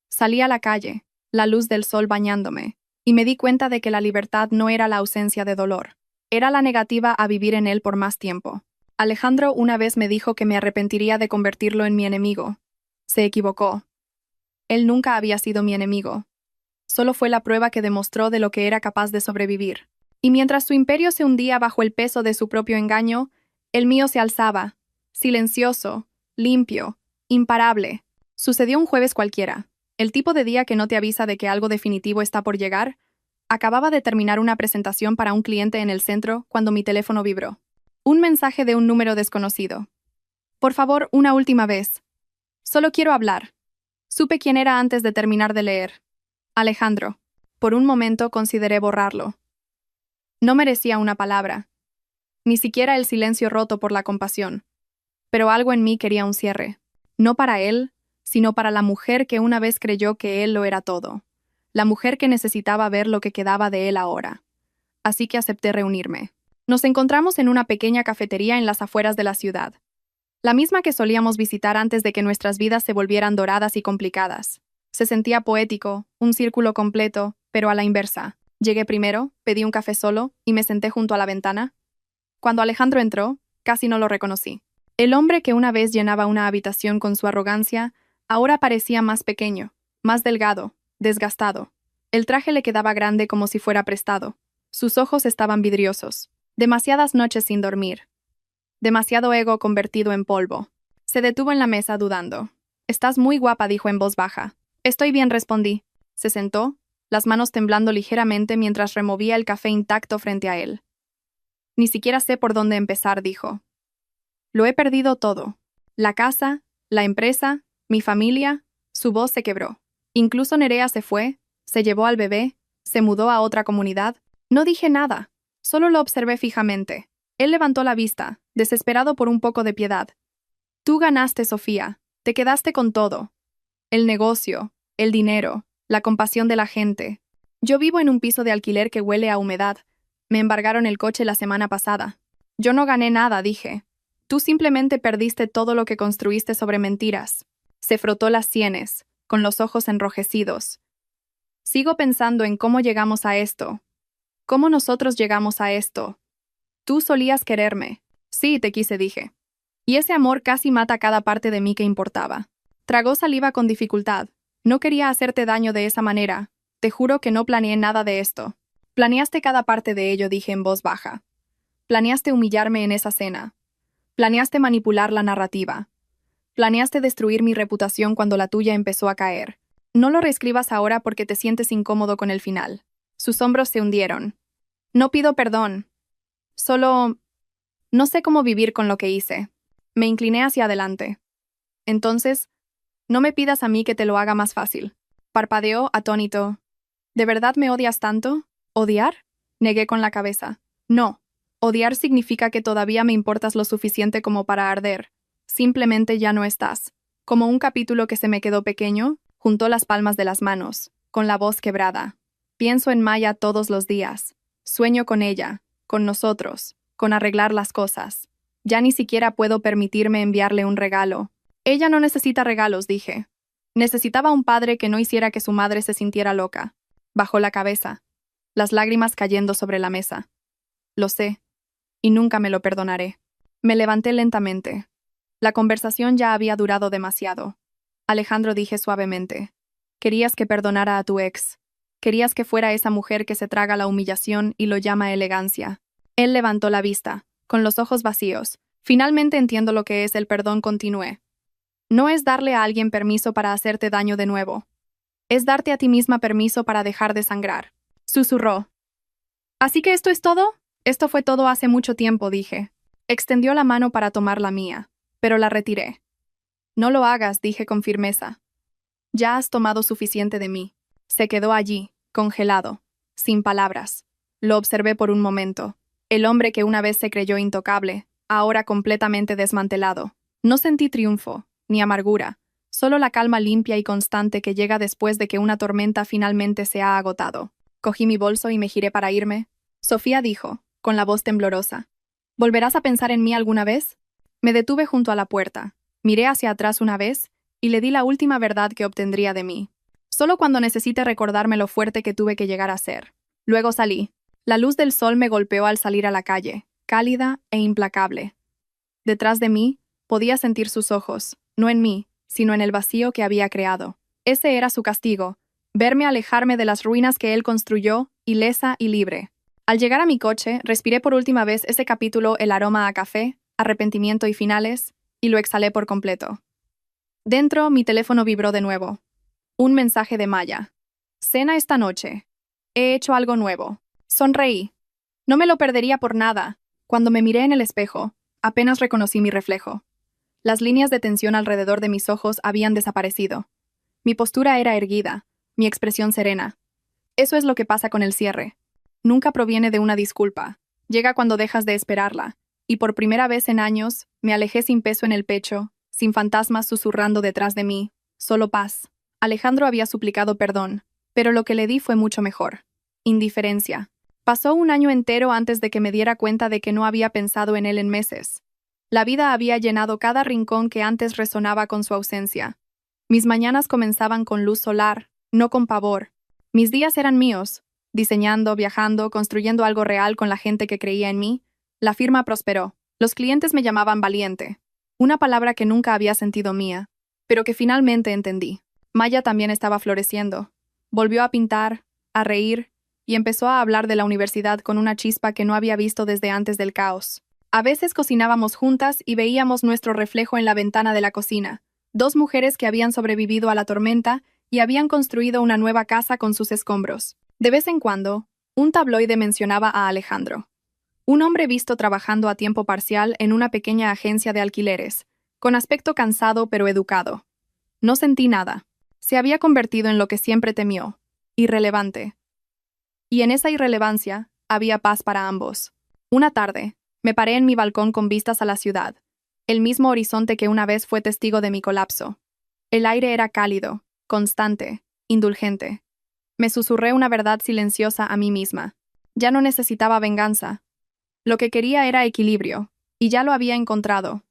Salí a la calle, la luz del sol bañándome, y me di cuenta de que la libertad no era la ausencia de dolor. Era la negativa a vivir en él por más tiempo. Alejandro una vez me dijo que me arrepentiría de convertirlo en mi enemigo. Se equivocó. Él nunca había sido mi enemigo. Solo fue la prueba que demostró de lo que era capaz de sobrevivir. Y mientras su imperio se hundía bajo el peso de su propio engaño, el mío se alzaba, silencioso, limpio, imparable. Sucedió un jueves cualquiera. El tipo de día que no te avisa de que algo definitivo está por llegar. Acababa de terminar una presentación para un cliente en el centro cuando mi teléfono vibró. Un mensaje de un número desconocido. Por favor, una última vez. Solo quiero hablar. Supe quién era antes de terminar de leer. Alejandro. Por un momento consideré borrarlo. No merecía una palabra. Ni siquiera el silencio roto por la compasión. Pero algo en mí quería un cierre. No para él, sino para la mujer que una vez creyó que él lo era todo. La mujer que necesitaba ver lo que quedaba de él ahora. Así que acepté reunirme. Nos encontramos en una pequeña cafetería en las afueras de la ciudad. La misma que solíamos visitar antes de que nuestras vidas se volvieran doradas y complicadas. Se sentía poético, un círculo completo, pero a la inversa. Llegué primero, pedí un café solo y me senté junto a la ventana. Cuando Alejandro entró, casi no lo reconocí. El hombre que una vez llenaba una habitación con su arrogancia, ahora parecía más pequeño, más delgado, desgastado. El traje le quedaba grande como si fuera prestado. Sus ojos estaban vidriosos. Demasiadas noches sin dormir. Demasiado ego convertido en polvo. Se detuvo en la mesa dudando. Estás muy guapa, dijo en voz baja. Estoy bien, respondí. Se sentó, las manos temblando ligeramente mientras removía el café intacto frente a él. Ni siquiera sé por dónde empezar, dijo. Lo he perdido todo. La casa, la empresa, mi familia. Su voz se quebró. Incluso Nerea se fue, se llevó al bebé, se mudó a otra comunidad. No dije nada, solo lo observé fijamente. Él levantó la vista, desesperado por un poco de piedad. Tú ganaste, Sofía, te quedaste con todo. El negocio, el dinero, la compasión de la gente. Yo vivo en un piso de alquiler que huele a humedad. Me embargaron el coche la semana pasada. Yo no gané nada, dije. Tú simplemente perdiste todo lo que construiste sobre mentiras. Se frotó las sienes, con los ojos enrojecidos. Sigo pensando en cómo llegamos a esto. ¿Cómo nosotros llegamos a esto? Tú solías quererme. Sí, te quise, dije. Y ese amor casi mata cada parte de mí que importaba. Tragó saliva con dificultad. No quería hacerte daño de esa manera. Te juro que no planeé nada de esto. Planeaste cada parte de ello, dije en voz baja. Planeaste humillarme en esa cena. Planeaste manipular la narrativa. Planeaste destruir mi reputación cuando la tuya empezó a caer. No lo reescribas ahora porque te sientes incómodo con el final. Sus hombros se hundieron. No pido perdón. Solo... no sé cómo vivir con lo que hice. Me incliné hacia adelante. Entonces, no me pidas a mí que te lo haga más fácil. Parpadeó, atónito. ¿De verdad me odias tanto? ¿Odiar? Negué con la cabeza. No. Odiar significa que todavía me importas lo suficiente como para arder. Simplemente ya no estás. Como un capítulo que se me quedó pequeño, juntó las palmas de las manos, con la voz quebrada. Pienso en Maya todos los días. Sueño con ella, con nosotros, con arreglar las cosas. Ya ni siquiera puedo permitirme enviarle un regalo. Ella no necesita regalos, dije. Necesitaba un padre que no hiciera que su madre se sintiera loca. Bajó la cabeza, las lágrimas cayendo sobre la mesa. Lo sé, y nunca me lo perdonaré. Me levanté lentamente. La conversación ya había durado demasiado. Alejandro, dije suavemente. Querías que perdonara a tu ex. Querías que fuera esa mujer que se traga la humillación y lo llama elegancia. Él levantó la vista, con los ojos vacíos. Finalmente entiendo lo que es el perdón, continué. No es darle a alguien permiso para hacerte daño de nuevo. Es darte a ti misma permiso para dejar de sangrar. Susurró. ¿Así que esto es todo? Esto fue todo hace mucho tiempo, dije. Extendió la mano para tomar la mía, pero la retiré. No lo hagas, dije con firmeza. Ya has tomado suficiente de mí. Se quedó allí, congelado, sin palabras. Lo observé por un momento. El hombre que una vez se creyó intocable, ahora completamente desmantelado. No sentí triunfo, ni amargura, solo la calma limpia y constante que llega después de que una tormenta finalmente se ha agotado. Cogí mi bolso y me giré para irme. Sofía dijo, con la voz temblorosa, ¿volverás a pensar en mí alguna vez? Me detuve junto a la puerta, miré hacia atrás una vez y le di la última verdad que obtendría de mí. Solo cuando necesite recordarme lo fuerte que tuve que llegar a ser. Luego salí. La luz del sol me golpeó al salir a la calle, cálida e implacable. Detrás de mí, podía sentir sus ojos, no en mí, sino en el vacío que había creado. Ese era su castigo, verme alejarme de las ruinas que él construyó, ilesa y libre. Al llegar a mi coche, respiré por última vez ese capítulo el aroma a café, arrepentimiento y finales, y lo exhalé por completo. Dentro, mi teléfono vibró de nuevo. Un mensaje de Maya. Cena esta noche. He hecho algo nuevo. Sonreí. No me lo perdería por nada. Cuando me miré en el espejo, apenas reconocí mi reflejo. Las líneas de tensión alrededor de mis ojos habían desaparecido. Mi postura era erguida, mi expresión serena. Eso es lo que pasa con el cierre. Nunca proviene de una disculpa. Llega cuando dejas de esperarla. Y por primera vez en años, me alejé sin peso en el pecho, sin fantasmas susurrando detrás de mí, solo paz. Alejandro había suplicado perdón, pero lo que le di fue mucho mejor. Indiferencia. Pasó un año entero antes de que me diera cuenta de que no había pensado en él en meses. La vida había llenado cada rincón que antes resonaba con su ausencia. Mis mañanas comenzaban con luz solar, no con pavor. Mis días eran míos, diseñando, viajando, construyendo algo real con la gente que creía en mí. La firma prosperó. Los clientes me llamaban valiente, una palabra que nunca había sentido mía, pero que finalmente entendí. Maya también estaba floreciendo. Volvió a pintar, a reír, y empezó a hablar de la universidad con una chispa que no había visto desde antes del caos. A veces cocinábamos juntas y veíamos nuestro reflejo en la ventana de la cocina. Dos mujeres que habían sobrevivido a la tormenta y habían construido una nueva casa con sus escombros. De vez en cuando, un tabloide mencionaba a Alejandro. Un hombre visto trabajando a tiempo parcial en una pequeña agencia de alquileres, con aspecto cansado pero educado. No sentí nada. Se había convertido en lo que siempre temió, irrelevante. Y en esa irrelevancia había paz para ambos. Una tarde, me paré en mi balcón con vistas a la ciudad, el mismo horizonte que una vez fue testigo de mi colapso. El aire era cálido, constante, indulgente. Me susurré una verdad silenciosa a mí misma. Ya no necesitaba venganza. Lo que quería era equilibrio, y ya lo había encontrado.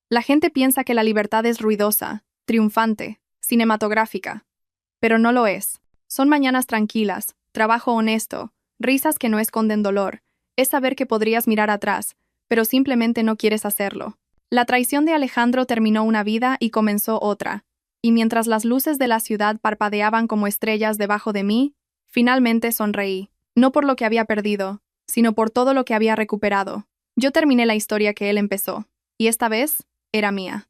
La gente piensa que la libertad es ruidosa, triunfante, cinematográfica. Pero no lo es. Son mañanas tranquilas, trabajo honesto, risas que no esconden dolor. Es saber que podrías mirar atrás, pero simplemente no quieres hacerlo. La traición de Alejandro terminó una vida y comenzó otra. Y mientras las luces de la ciudad parpadeaban como estrellas debajo de mí, finalmente sonreí. No por lo que había perdido, sino por todo lo que había recuperado. Yo terminé la historia que él empezó, y esta vez era mía.